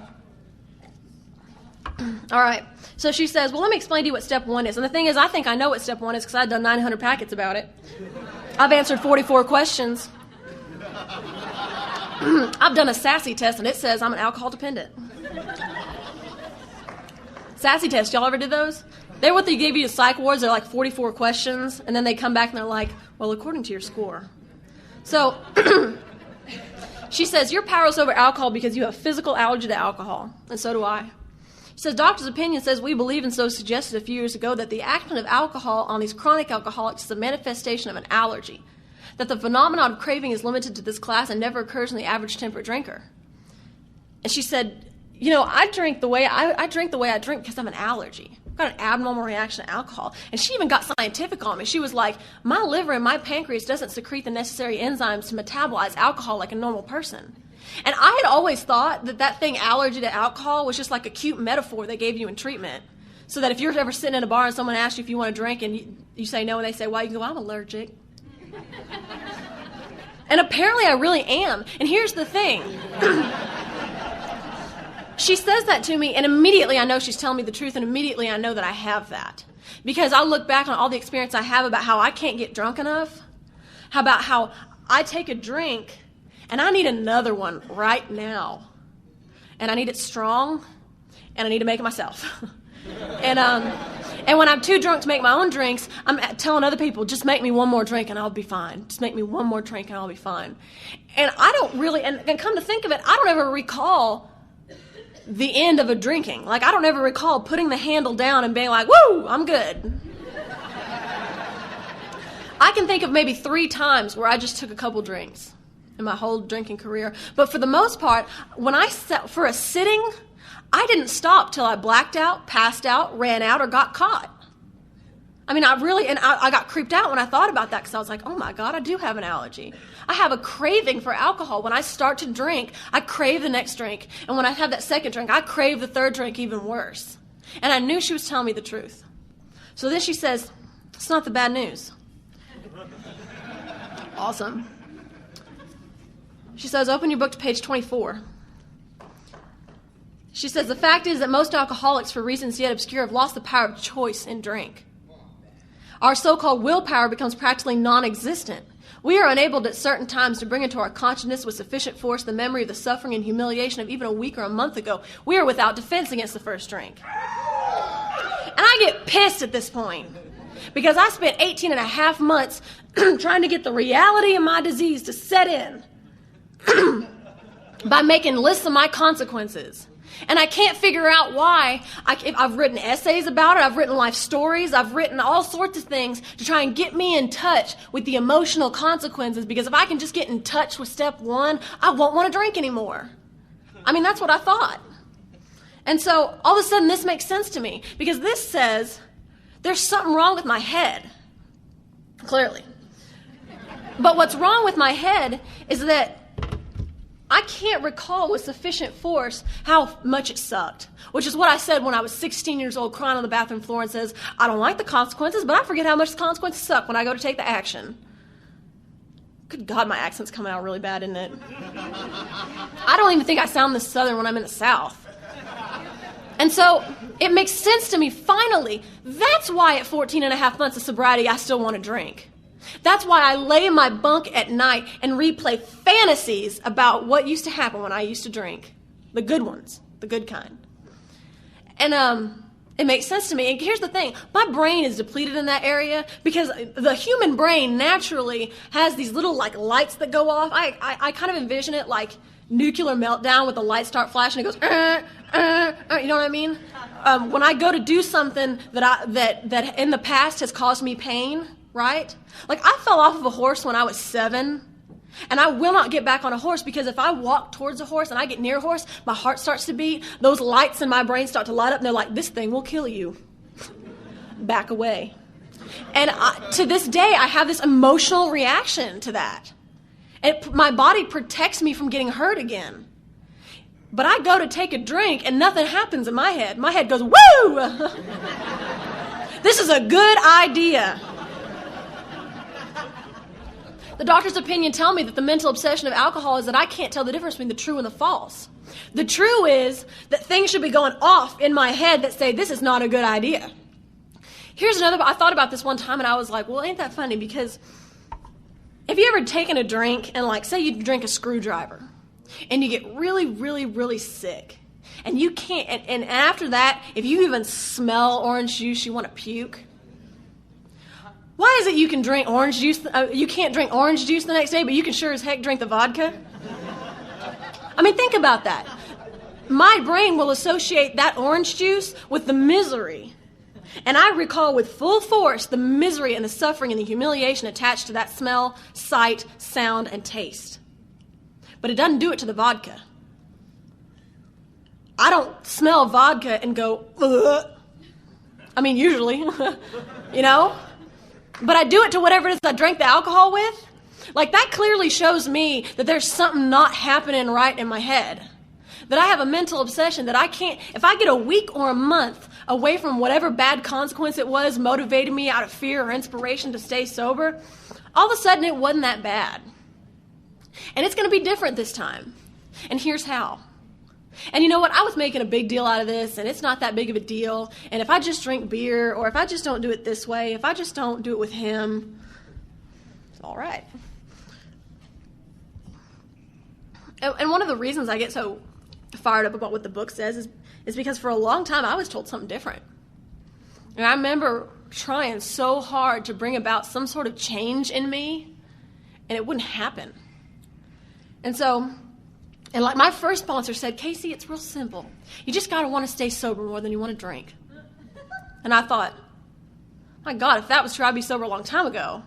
All right. So she says, well, let me explain to you what step 1 is. And the thing is, I think I know what step 1 is because I've done 900 packets about it. I've answered 44 questions. I've done a SASSY test, and it says I'm an alcohol dependent. SASSY test, y'all ever did those? They're what they give you to psych wards. They're like 44 questions, and then they come back and they're like, well, according to your score. So she says, you're powerless over alcohol because you have physical allergy to alcohol, and so do I. She says, doctor's opinion says we believe and so suggested a few years ago that the action of alcohol on these chronic alcoholics is a manifestation of an allergy, that the phenomenon of craving is limited to this class and never occurs in the average temperate drinker. And she said, you know, I drink the way I drink because I have an allergy. I've got an abnormal reaction to alcohol. And she even got scientific on me. She was like, my liver and my pancreas doesn't secrete the necessary enzymes to metabolize alcohol like a normal person. And I had always thought that thing, allergy to alcohol, was just like a cute metaphor they gave you in treatment. So that if you're ever sitting in a bar and someone asks you if you want to drink and you say no and they say, why? You can go, I'm allergic. And apparently I really am. And here's the thing. She says that to me, and immediately I know she's telling me the truth, and immediately I know that I have that. Because I look back on all the experience I have about how I can't get drunk enough, about how I take a drink, and I need another one right now. And I need it strong, and I need to make it myself. And when I'm too drunk to make my own drinks, I'm telling other people, just make me one more drink and I'll be fine. Just make me one more drink and I'll be fine. And I don't really, and come to think of it, I don't ever recall the end of a drinking. Like, I don't ever recall putting the handle down and being like, woo, I'm good. I can think of maybe 3 times where I just took a couple drinks in my whole drinking career. But for the most part, when I sat for a sitting, I didn't stop till I blacked out, passed out, ran out, or got caught. I mean, I got creeped out when I thought about that because I was like, oh my God, I do have an allergy. I have a craving for alcohol. When I start to drink, I crave the next drink. And when I have that second drink, I crave the third drink even worse. And I knew she was telling me the truth. So then she says, it's not the bad news. Awesome. She says, open your book to page 24. She says, the fact is that most alcoholics, for reasons yet obscure, have lost the power of choice in drink. Our so-called willpower becomes practically non-existent. We are unable at certain times to bring into our consciousness with sufficient force the memory of the suffering and humiliation of even a week or a month ago. We are without defense against the first drink. And I get pissed at this point because I spent 18 and a half months trying to get the reality of my disease to set in by making lists of my consequences. And I can't figure out why. I've written essays about it. I've written life stories. I've written all sorts of things to try and get me in touch with the emotional consequences, because if I can just get in touch with step 1, I won't want to drink anymore. I mean, that's what I thought. And so all of a sudden this makes sense to me, because this says there's something wrong with my head. Clearly. But what's wrong with my head is that I can't recall with sufficient force how much it sucked, which is what I said when I was 16 years old, crying on the bathroom floor and says, I don't like the consequences, but I forget how much the consequences suck when I go to take the action. Good God, my accent's coming out really bad, isn't it? I don't even think I sound this Southern when I'm in the South. And so it makes sense to me, finally. That's why at 14 and a half months of sobriety, I still want to drink. That's why I lay in my bunk at night and replay fantasies about what used to happen when I used to drink. The good ones, the good kind. And it makes sense to me. And here's the thing. My brain is depleted in that area because the human brain naturally has these little like lights that go off. I kind of envision it like nuclear meltdown with the lights start flashing. It goes, you know what I mean? When I go to do something that in the past has caused me pain, right? Like I fell off of a horse when I was 7. And I will not get back on a horse because if I walk towards a horse and I get near a horse, my heart starts to beat. Those lights in my brain start to light up and they're like, this thing will kill you. Back away. And to this day, I have this emotional reaction to that. My body protects me from getting hurt again. But I go to take a drink and nothing happens in my head. My head goes, woo! This is a good idea. The doctor's opinion tell me that the mental obsession of alcohol is that I can't tell the difference between the true and the false. The true is that things should be going off in my head that say this is not a good idea. Here's another, I thought about this one time and I was like, well, ain't that funny? Because have you ever taken a drink and like, say you drink a screwdriver and you get really, really, really sick and you can't, and after that, if you even smell orange juice, you want to puke? Why is it you can drink orange juice? You can't drink orange juice the next day, but you can sure as heck drink the vodka? I mean, think about that. My brain will associate that orange juice with the misery. And I recall with full force the misery and the suffering and the humiliation attached to that smell, sight, sound, and taste. But it doesn't do it to the vodka. I don't smell vodka and go, ugh. I mean, usually, you know? But I do it to whatever it is I drank the alcohol with. Like, that clearly shows me that there's something not happening right in my head. That I have a mental obsession that I can't, if I get a week or a month away from whatever bad consequence it was motivating me out of fear or inspiration to stay sober, all of a sudden it wasn't that bad. And it's going to be different this time. And here's how. And you know what? I was making a big deal out of this, and it's not that big of a deal. And if I just drink beer, or if I just don't do it this way, if I just don't do it with him, it's all right. And one of the reasons I get so fired up about what the book says is because for a long time I was told something different. And I remember trying so hard to bring about some sort of change in me, and it wouldn't happen. And so... And like my first sponsor said, Casey, it's real simple. You just got to want to stay sober more than you want to drink. And I thought, my God, if that was true, I'd be sober a long time ago.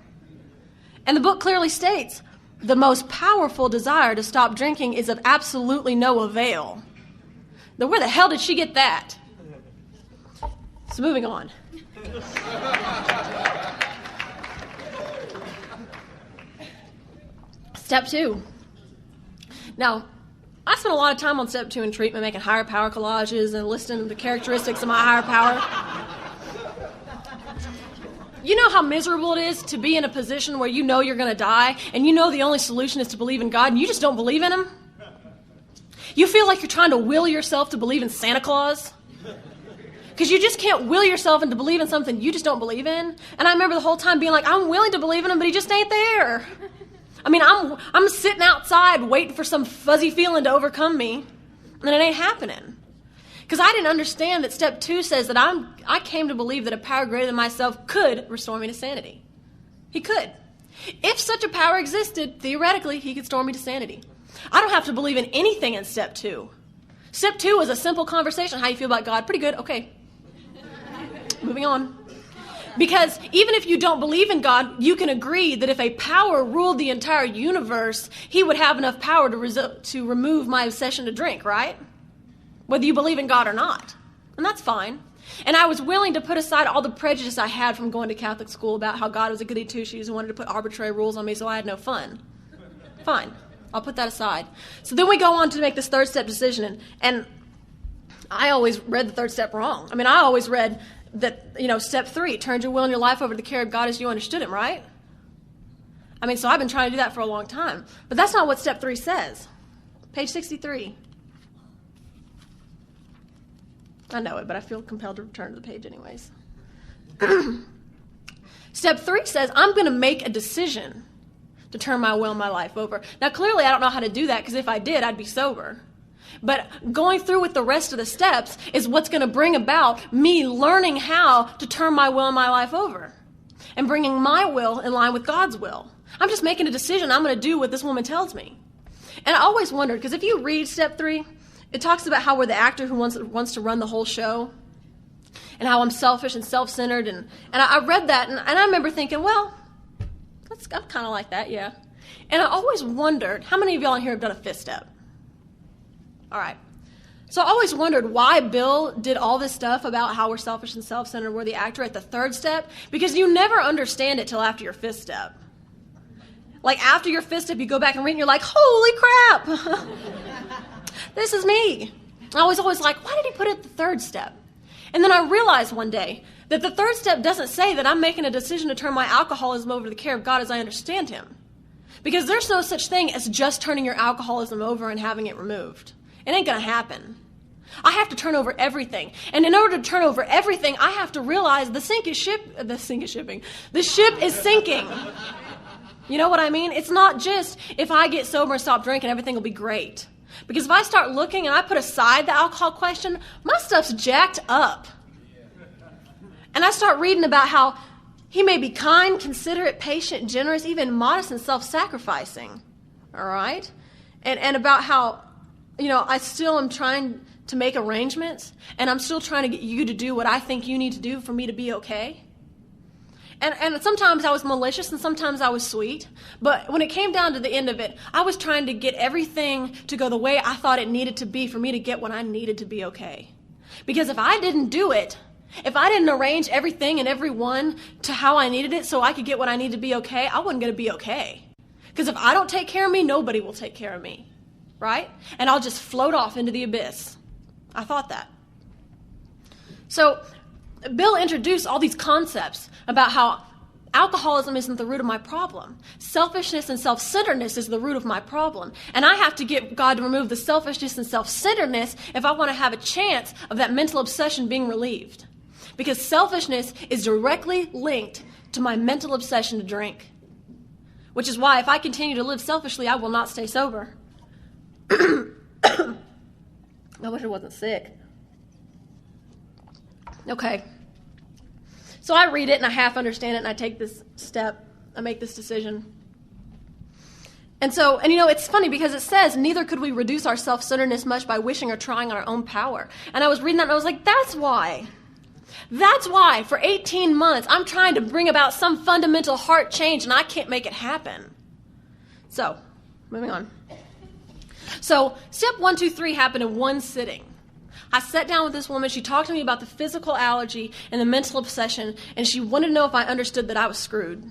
And the book clearly states, the most powerful desire to stop drinking is of absolutely no avail. Now, where the hell did she get that? So moving on. Step 2. Now, I spent a lot of time on step 2 in treatment, making higher power collages and listing the characteristics of my higher power. You know how miserable it is to be in a position where you know you're going to die, and you know the only solution is to believe in God, and you just don't believe in Him? You feel like you're trying to will yourself to believe in Santa Claus? Because you just can't will yourself into believe in something you just don't believe in. And I remember the whole time being like, I'm willing to believe in Him, but He just ain't there. I mean, I'm sitting outside waiting for some fuzzy feeling to overcome me, and it ain't happening. Because I didn't understand that step 2 says that I came to believe that a power greater than myself could restore me to sanity. He could. If such a power existed, theoretically, He could restore me to sanity. I don't have to believe in anything in step 2. Step 2 is a simple conversation. How you feel about God? Pretty good. Okay. Moving on. Because even if you don't believe in God, you can agree that if a power ruled the entire universe, He would have enough power to remove my obsession to drink, right? Whether you believe in God or not. And that's fine. And I was willing to put aside all the prejudice I had from going to Catholic school about how God was a goody two-shoes and wanted to put arbitrary rules on me so I had no fun. Fine. I'll put that aside. So then we go on to make this third step decision. And I always read the third step wrong. I mean, I always read that, step 3, turn your will and your life over to the care of God as you understood Him, right? I mean, so I've been trying to do that for a long time. But that's not what step 3 says. Page 63. I know it, but I feel compelled to return to the page anyways. Step 3 says, I'm going to make a decision to turn my will and my life over. Now, clearly, I don't know how to do that, because if I did, I'd be sober. But going through with the rest of the steps is what's going to bring about me learning how to turn my will and my life over and bringing my will in line with God's will. I'm just making a decision. I'm going to do what this woman tells me. And I always wondered, because if you read step 3, it talks about how we're the actor who wants to run the whole show and how I'm selfish and self-centered. And I read that, and I remember thinking, well, I'm kind of like that, yeah. And I always wondered, how many of y'all in here have done a 5th step? All right. So I always wondered why Bill did all this stuff about how we're selfish and self-centered, we're the actor at the 3rd step, because you never understand it till after your 5th step. Like after your 5th step, you go back and read and you're like, holy crap, this is me. I was always like, why did he put it at the 3rd step? And then I realized one day that the 3rd step doesn't say that I'm making a decision to turn my alcoholism over to the care of God as I understand him. Because there's no such thing as just turning your alcoholism over and having it removed. It ain't going to happen. I have to turn over everything. And in order to turn over everything, I have to realize the ship is sinking. You know what I mean? It's not just if I get sober and stop drinking, everything will be great. Because if I start looking and I put aside the alcohol question, my stuff's jacked up. And I start reading about how he may be kind, considerate, patient, generous, even modest and self-sacrificing. All right? And about how, I still am trying to make arrangements, and I'm still trying to get you to do what I think you need to do for me to be okay. And sometimes I was malicious and sometimes I was sweet. But when it came down to the end of it, I was trying to get everything to go the way I thought it needed to be for me to get what I needed to be okay. Because if I didn't do it, if I didn't arrange everything and everyone to how I needed it so I could get what I needed to be okay, I wasn't going to be okay. Because if I don't take care of me, nobody will take care of me. Right? And I'll just float off into the abyss. I thought that. So Bill introduced all these concepts about how alcoholism isn't the root of my problem. Selfishness and self-centeredness is the root of my problem. And I have to get God to remove the selfishness and self-centeredness if I want to have a chance of that mental obsession being relieved. Because selfishness is directly linked to my mental obsession to drink. Which is why if I continue to live selfishly, I will not stay sober. I wish I wasn't sick. Okay. So I read it and I half understand it and I take this step. I make this decision. And it's funny because it says, neither could we reduce our self-centeredness much by wishing or trying on our own power. And I was reading that and I was like, that's why. That's why for 18 months I'm trying to bring about some fundamental heart change and I can't make it happen. So, moving on. So, step 1, 2, 3 happened in one sitting. I sat down with this woman. She talked to me about the physical allergy and the mental obsession, and she wanted to know if I understood that I was screwed.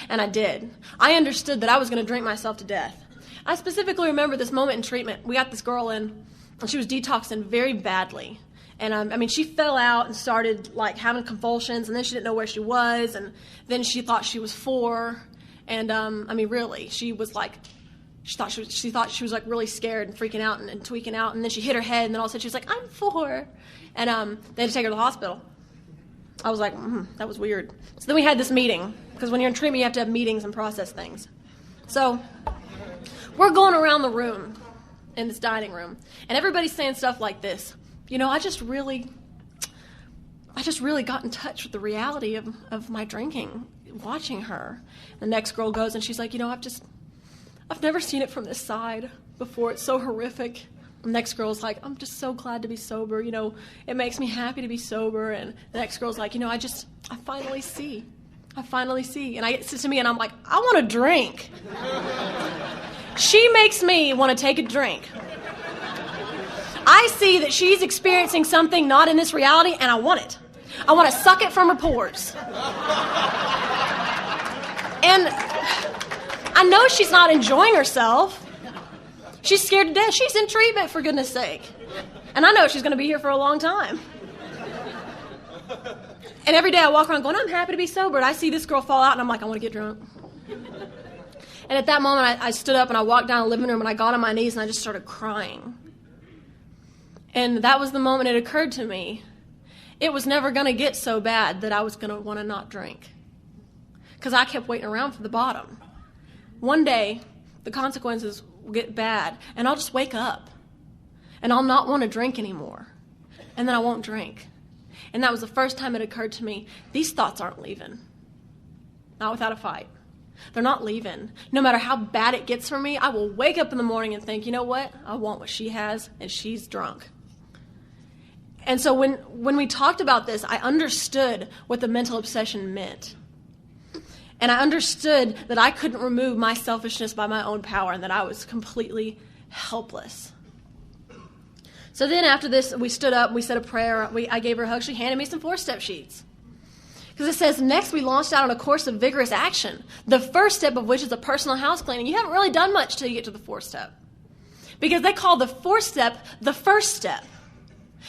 And I did. I understood that I was going to drink myself to death. I specifically remember this moment in treatment. We got this girl in, and she was detoxing very badly. And, she fell out and started, having convulsions, and then she didn't know where she was, and then she thought she was 4. And, really, she was She thought she was really scared and freaking out and tweaking out, and then she hit her head, and then all of a sudden she was like, I'm 4. And they had to take her to the hospital. I was like, that was weird. So then we had this meeting, because when you're in treatment, you have to have meetings and process things. So we're going around the room in this dining room, and everybody's saying stuff like this. I just really got in touch with the reality of my drinking, watching her. The next girl goes, and she's like, I've never seen it from this side before. It's so horrific. The next girl's like, I'm just so glad to be sober. It makes me happy to be sober. And the next girl's like, I finally see. And I get to me and I'm like, I want a drink. She makes me want to take a drink. I see that she's experiencing something not in this reality and I want it. I want to suck it from her pores. And I know she's not enjoying herself. She's scared to death. She's in treatment, for goodness sake. And I know she's going to be here for a long time. And every day I walk around going, I'm happy to be sober. And I see this girl fall out, and I'm like, I want to get drunk. And at that moment, I stood up, and I walked down the living room, and I got on my knees, and I just started crying. And that was the moment it occurred to me. It was never going to get so bad that I was going to want to not drink. Because I kept waiting around for the bottom. One day, the consequences will get bad, and I'll just wake up. And I'll not want to drink anymore. And then I won't drink. And that was the first time it occurred to me, these thoughts aren't leaving. Not without a fight. They're not leaving. No matter how bad it gets for me, I will wake up in the morning and think, you know what? I want what she has, and she's drunk. And so when we talked about this, I understood what the mental obsession meant. And I understood that I couldn't remove my selfishness by my own power and that I was completely helpless. So then after this, we stood up, we said a prayer, I gave her a hug, she handed me some 4-step sheets. Because it says, next we launched out on a course of vigorous action, the first step of which is a personal house cleaning. You haven't really done much till you get to the 4th step. Because they call the 4th step the first step.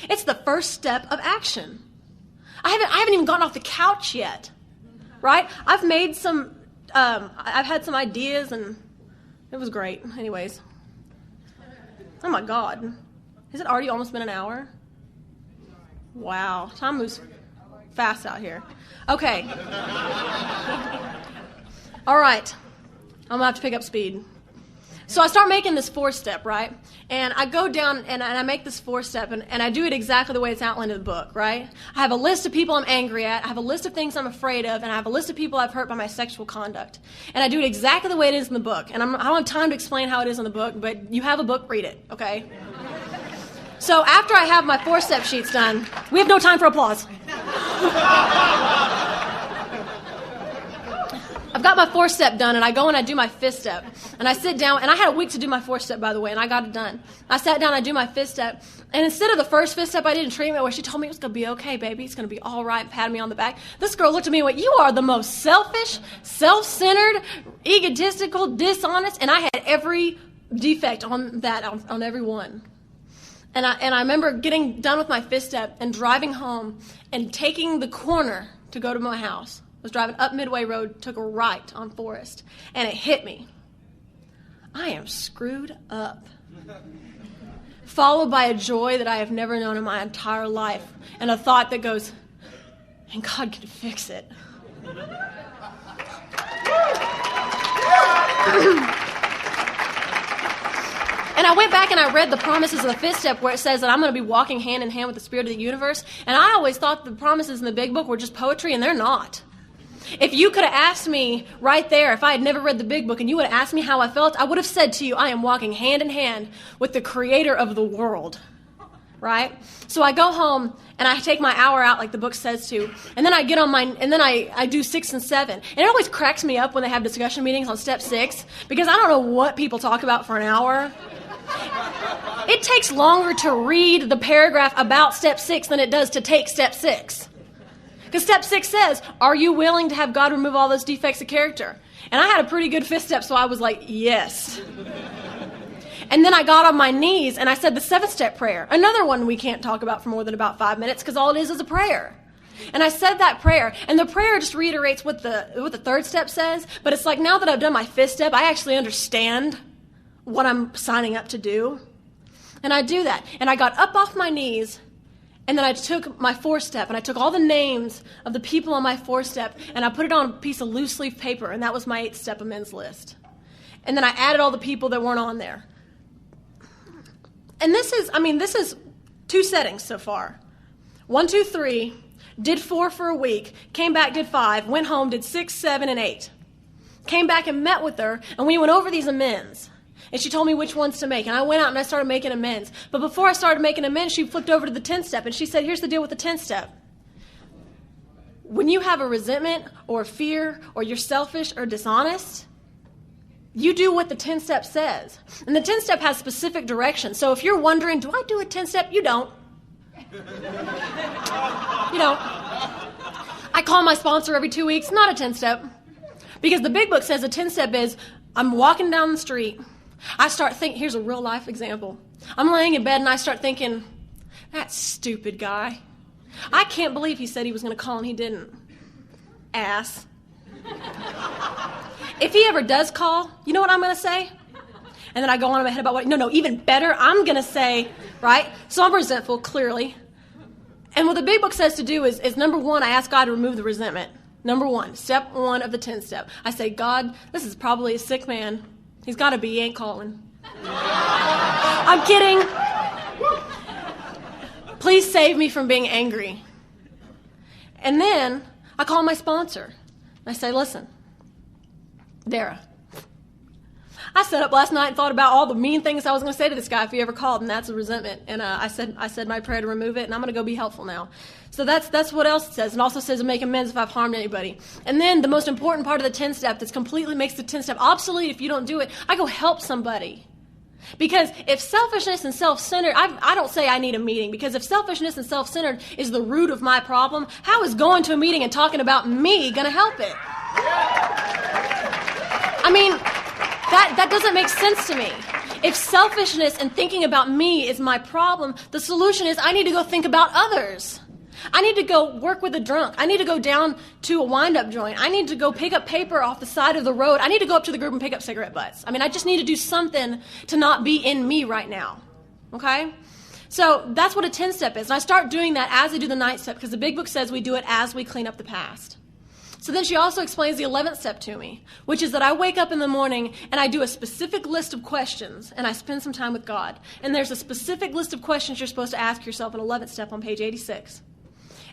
It's the first step of action. I haven't even gotten off the couch yet, right? I've had some ideas, and it was great. Anyways. Oh my God. Has it already almost been an hour? Wow. Time moves fast out here. Okay. All right. I'm going to have to pick up speed. So I start making this 4-step, right? And I go down and I make this 4-step, and I do it exactly the way it's outlined in the book, right? I have a list of people I'm angry at. I have a list of things I'm afraid of. And I have a list of people I've hurt by my sexual conduct. And I do it exactly the way it is in the book. And I don't have time to explain how it is in the book, but you have a book, read it, okay? So after I have my 4-step sheets done, we have no time for applause. I've got my 4-step done, and I go and I do my 5th step. And I sit down, and I had a week to do my 4th step, by the way, and I got it done. I sat down, I do my 5th step, and instead of the first 5th step I did in treatment where she told me it was going to be okay, baby, it's going to be all right, patted me on the back, this girl looked at me and went, you are the most selfish, self-centered, egotistical, dishonest, and I had every defect on that, on every one. And I remember getting done with my 5th step and driving home and taking the corner to go to my house. I was driving up Midway Road, took a right on Forest, and it hit me. I am screwed up. Followed by a joy that I have never known in my entire life, and a thought that goes, and God can fix it. And I went back and I read the promises of the 5th step where it says that I'm going to be walking hand in hand with the spirit of the universe. And I always thought the promises in the big book were just poetry, and they're not. If you could have asked me right there, if I had never read the big book, and you would have asked me how I felt, I would have said to you, I am walking hand in hand with the creator of the world. Right? So I go home and I take my hour out like the book says to, and then I get on I do 6 and 7. And it always cracks me up when they have discussion meetings on step 6, because I don't know what people talk about for an hour. It takes longer to read the paragraph about step 6 than it does to take step 6. Because step 6 says, are you willing to have God remove all those defects of character? And I had a pretty good 5th step, so I was like, yes. And then I got on my knees and I said the 7th step prayer. Another one we can't talk about for more than about 5 minutes because all it is a prayer. And I said that prayer, and the prayer just reiterates what the 3rd step says, but it's like now that I've done my 5th step, I actually understand what I'm signing up to do. And I do that. And I got up off my knees, and then I took my 4th step, and I took all the names of the people on my 4th step, and I put it on a piece of loose leaf paper, and that was my 8th step amends list. And then I added all the people that weren't on there. And this is 2 settings so far. 1, 2, 3, did 4 for a week, came back, did 5, went home, did 6, 7, and 8. Came back and met with her, and we went over these amends. And she told me which ones to make. And I went out and I started making amends. But before I started making amends, she flipped over to the 10th step. And she said, here's the deal with the 10th step. When you have a resentment or fear or you're selfish or dishonest, you do what the 10th step says. And the 10th step has specific directions. So if you're wondering, do I do a 10th step? You don't. You don't. I call my sponsor every 2 weeks. Not a 10th step. Because the big book says a 10th step is, I'm walking down the street. I start thinking, here's a real life example. I'm laying in bed and I start thinking, that stupid guy. I can't believe he said he was going to call and he didn't. Ass. If he ever does call, you know what I'm going to say? And then I go on in my head about no, even better, I'm going to say, right? So I'm resentful, clearly. And what the big book says to do is number one, I ask God to remove the resentment. Number one, step one of the 10 step. I say, God, this is probably a sick man. He's got to be. He ain't calling. I'm kidding. Please save me from being angry. And then I call my sponsor. I say, listen, Dara, I sat up last night and thought about all the mean things I was going to say to this guy if he ever called, and that's a resentment. And I said my prayer to remove it, and I'm going to go be helpful now. So that's what else it says. It also says to make amends if I've harmed anybody. And then the most important part of the 10 step that completely makes the 10 step obsolete if you don't do it, I go help somebody. Because if selfishness and self-centered, I don't say I need a meeting, because if selfishness and self-centered is the root of my problem, how is going to a meeting and talking about me going to help it? I mean, that doesn't make sense to me. If selfishness and thinking about me is my problem, the solution is I need to go think about others. I need to go work with a drunk. I need to go down to a wind-up joint. I need to go pick up paper off the side of the road. I need to go up to the group and pick up cigarette butts. I mean, I just need to do something to not be in me right now. Okay? So that's what a 10-step is. And I start doing that as I do the 9th step, because the big book says we do it as we clean up the past. So then she also explains the 11th step to me, which is that I wake up in the morning and I do a specific list of questions and I spend some time with God. And there's a specific list of questions you're supposed to ask yourself in 11th step on page 86.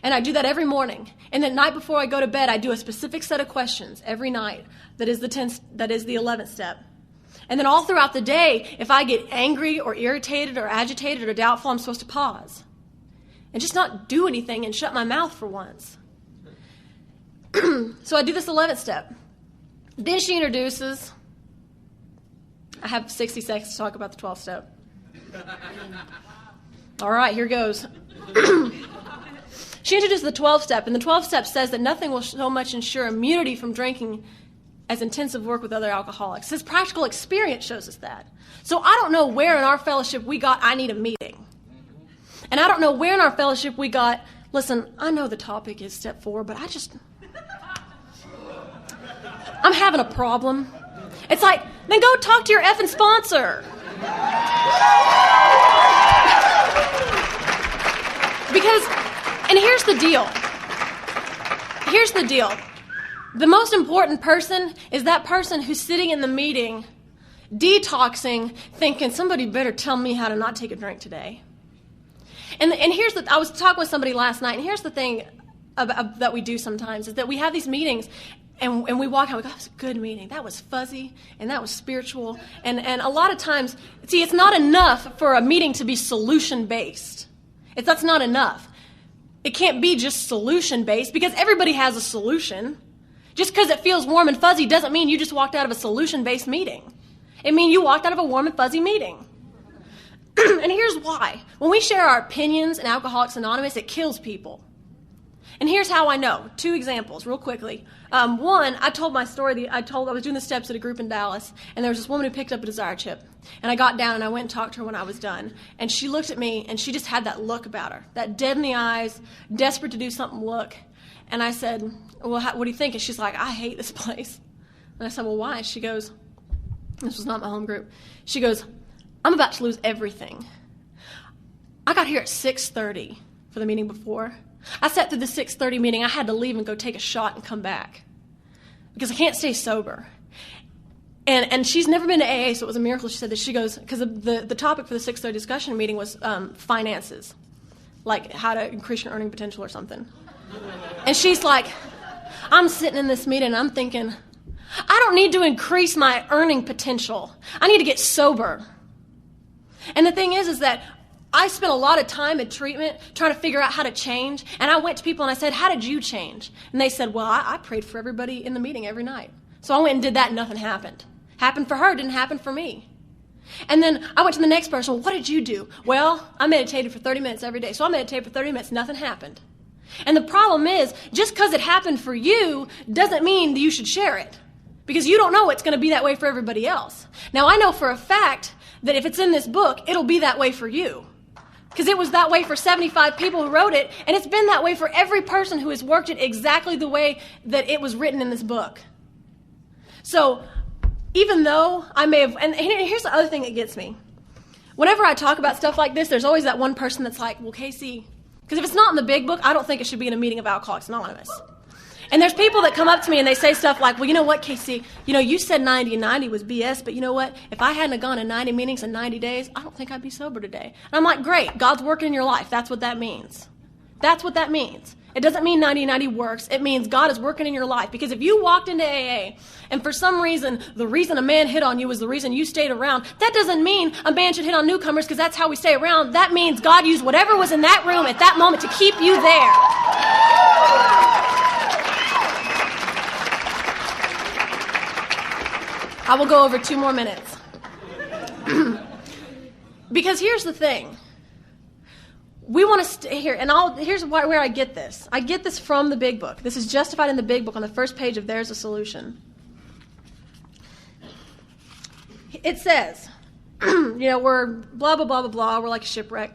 And I do that every morning. And the night before I go to bed, I do a specific set of questions every night that is the 11th step. And then all throughout the day, if I get angry or irritated or agitated or doubtful, I'm supposed to pause and just not do anything and shut my mouth for once. So I do this 11th step. Then she introduces, I have 60 seconds to talk about the 12th step. All right, here goes. She introduced the 12th step, and the 12th step says that nothing will so much ensure immunity from drinking as intensive work with other alcoholics. His practical experience shows us that. So I don't know where in our fellowship we got, I need a meeting. And I don't know where in our fellowship we got, listen, I know the topic is step 4, but I'm having a problem. It's like, then go talk to your effing sponsor. Because, and here's the deal. Here's the deal. The most important person is that person who's sitting in the meeting, detoxing, thinking, somebody better tell me how to not take a drink today. And here's I was talking with somebody last night, and here's the thing that we do sometimes, is that we have these meetings, and we walk out, we go, that was a good meeting. That was fuzzy, and that was spiritual. And a lot of times, see, it's not enough for a meeting to be solution-based. That's not enough. It can't be just solution-based, because everybody has a solution. Just because it feels warm and fuzzy doesn't mean you just walked out of a solution-based meeting. It means you walked out of a warm and fuzzy meeting. And here's why. When we share our opinions in Alcoholics Anonymous, it kills people. And here's how I know. 2 examples, real quickly. One, I told my story. I was doing the steps at a group in Dallas, and there was this woman who picked up a desire chip. And I got down, and I went and talked to her when I was done. And she looked at me, and she just had that look about her, that dead in the eyes, desperate to do something look. And I said, well, what do you think? And she's like, I hate this place. And I said, well, why? She goes, this was not my home group. She goes, I'm about to lose everything. I got here at 6:30 for the meeting before. I sat through the 6:30 meeting. I had to leave and go take a shot and come back because I can't stay sober. And she's never been to AA, so it was a miracle she said this. She goes, because the topic for the 6:30 discussion meeting was finances, like how to increase your earning potential or something. And she's like, I'm sitting in this meeting and I'm thinking, I don't need to increase my earning potential. I need to get sober. And the thing is that I spent a lot of time at treatment trying to figure out how to change. And I went to people and I said, how did you change? And they said, well, I prayed for everybody in the meeting every night. So I went and did that and nothing happened. Happened for her, didn't happen for me. And then I went to the next person, well, what did you do? Well, I meditated for 30 minutes every day. So I meditated for 30 minutes, nothing happened. And the problem is, just because it happened for you doesn't mean that you should share it. Because you don't know it's going to be that way for everybody else. Now, I know for a fact that if it's in this book, it'll be that way for you. Because it was that way for 75 people who wrote it, and it's been that way for every person who has worked it exactly the way that it was written in this book. So even though I may have, and here's the other thing that gets me. Whenever I talk about stuff like this, there's always that one person that's like, well, Casey, because if it's not in the big book, I don't think it should be in a meeting of Alcoholics Anonymous. And there's people that come up to me and they say stuff like, well, you know what, Casey, you said 90 and 90 was BS, but you know what? If I hadn't have gone to 90 meetings in 90 days, I don't think I'd be sober today. And I'm like, great, God's working in your life. That's what that means. That's what that means. It doesn't mean 90-90 works. It means God is working in your life. Because if you walked into AA and for some reason, the reason a man hit on you was the reason you stayed around, that doesn't mean a man should hit on newcomers because that's how we stay around. That means God used whatever was in that room at that moment to keep you there. I will go over 2 more minutes. Because here's the thing. We want to stay here, and here's where I get this. I get this from the big book. This is justified in the big book on the first page of There's a Solution. It says, we're blah, blah, blah, blah, blah. We're like a shipwreck.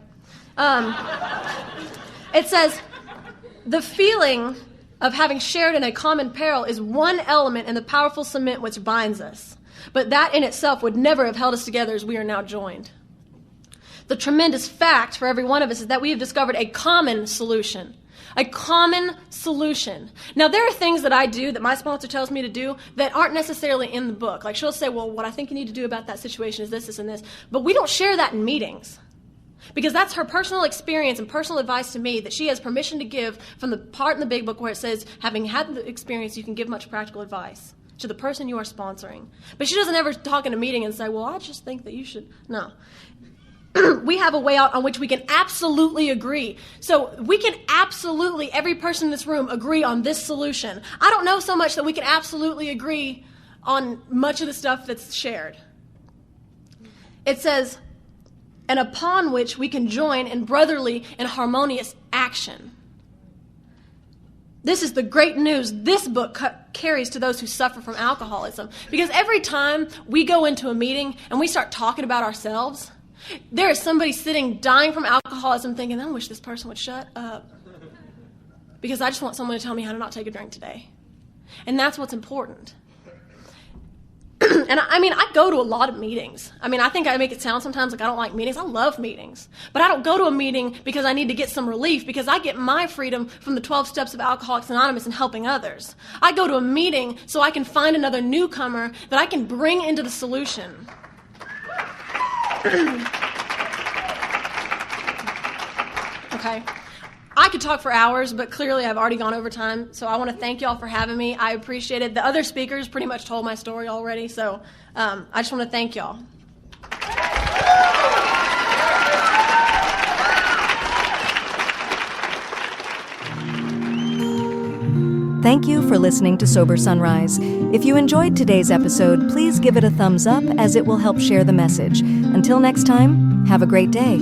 It says, the feeling of having shared in a common peril is one element in the powerful cement which binds us. But that in itself would never have held us together as we are now joined. The tremendous fact for every one of us is that we have discovered a common solution. A common solution. Now, there are things that I do that my sponsor tells me to do that aren't necessarily in the book. Like, she'll say, well, what I think you need to do about that situation is this, this, and this. But we don't share that in meetings. Because that's her personal experience and personal advice to me that she has permission to give from the part in the big book where it says, having had the experience, you can give much practical advice to the person you are sponsoring. But she doesn't ever talk in a meeting and say, well, I just think that you should. No. We have a way out on which we can absolutely agree. So we can absolutely, every person in this room, agree on this solution. I don't know so much that we can absolutely agree on much of the stuff that's shared. It says, and upon which we can join in brotherly and harmonious action. This is the great news this book carries to those who suffer from alcoholism. Because every time we go into a meeting and we start talking about ourselves, there is somebody sitting dying from alcoholism thinking, I wish this person would shut up. Because I just want someone to tell me how to not take a drink today. And that's what's important. And I go to a lot of meetings. I think I make it sound sometimes like I don't like meetings. I love meetings. But I don't go to a meeting because I need to get some relief, because I get my freedom from the 12 steps of Alcoholics Anonymous and helping others. I go to a meeting so I can find another newcomer that I can bring into the solution. Okay. I could talk for hours, but clearly I've already gone over time, so I want to thank y'all for having me. I appreciate it. The other speakers pretty much told my story already, so I just want to thank y'all. Thank you for listening to Sober Sunrise. If you enjoyed today's episode, please give it a thumbs up as it will help share the message. Until next time, have a great day.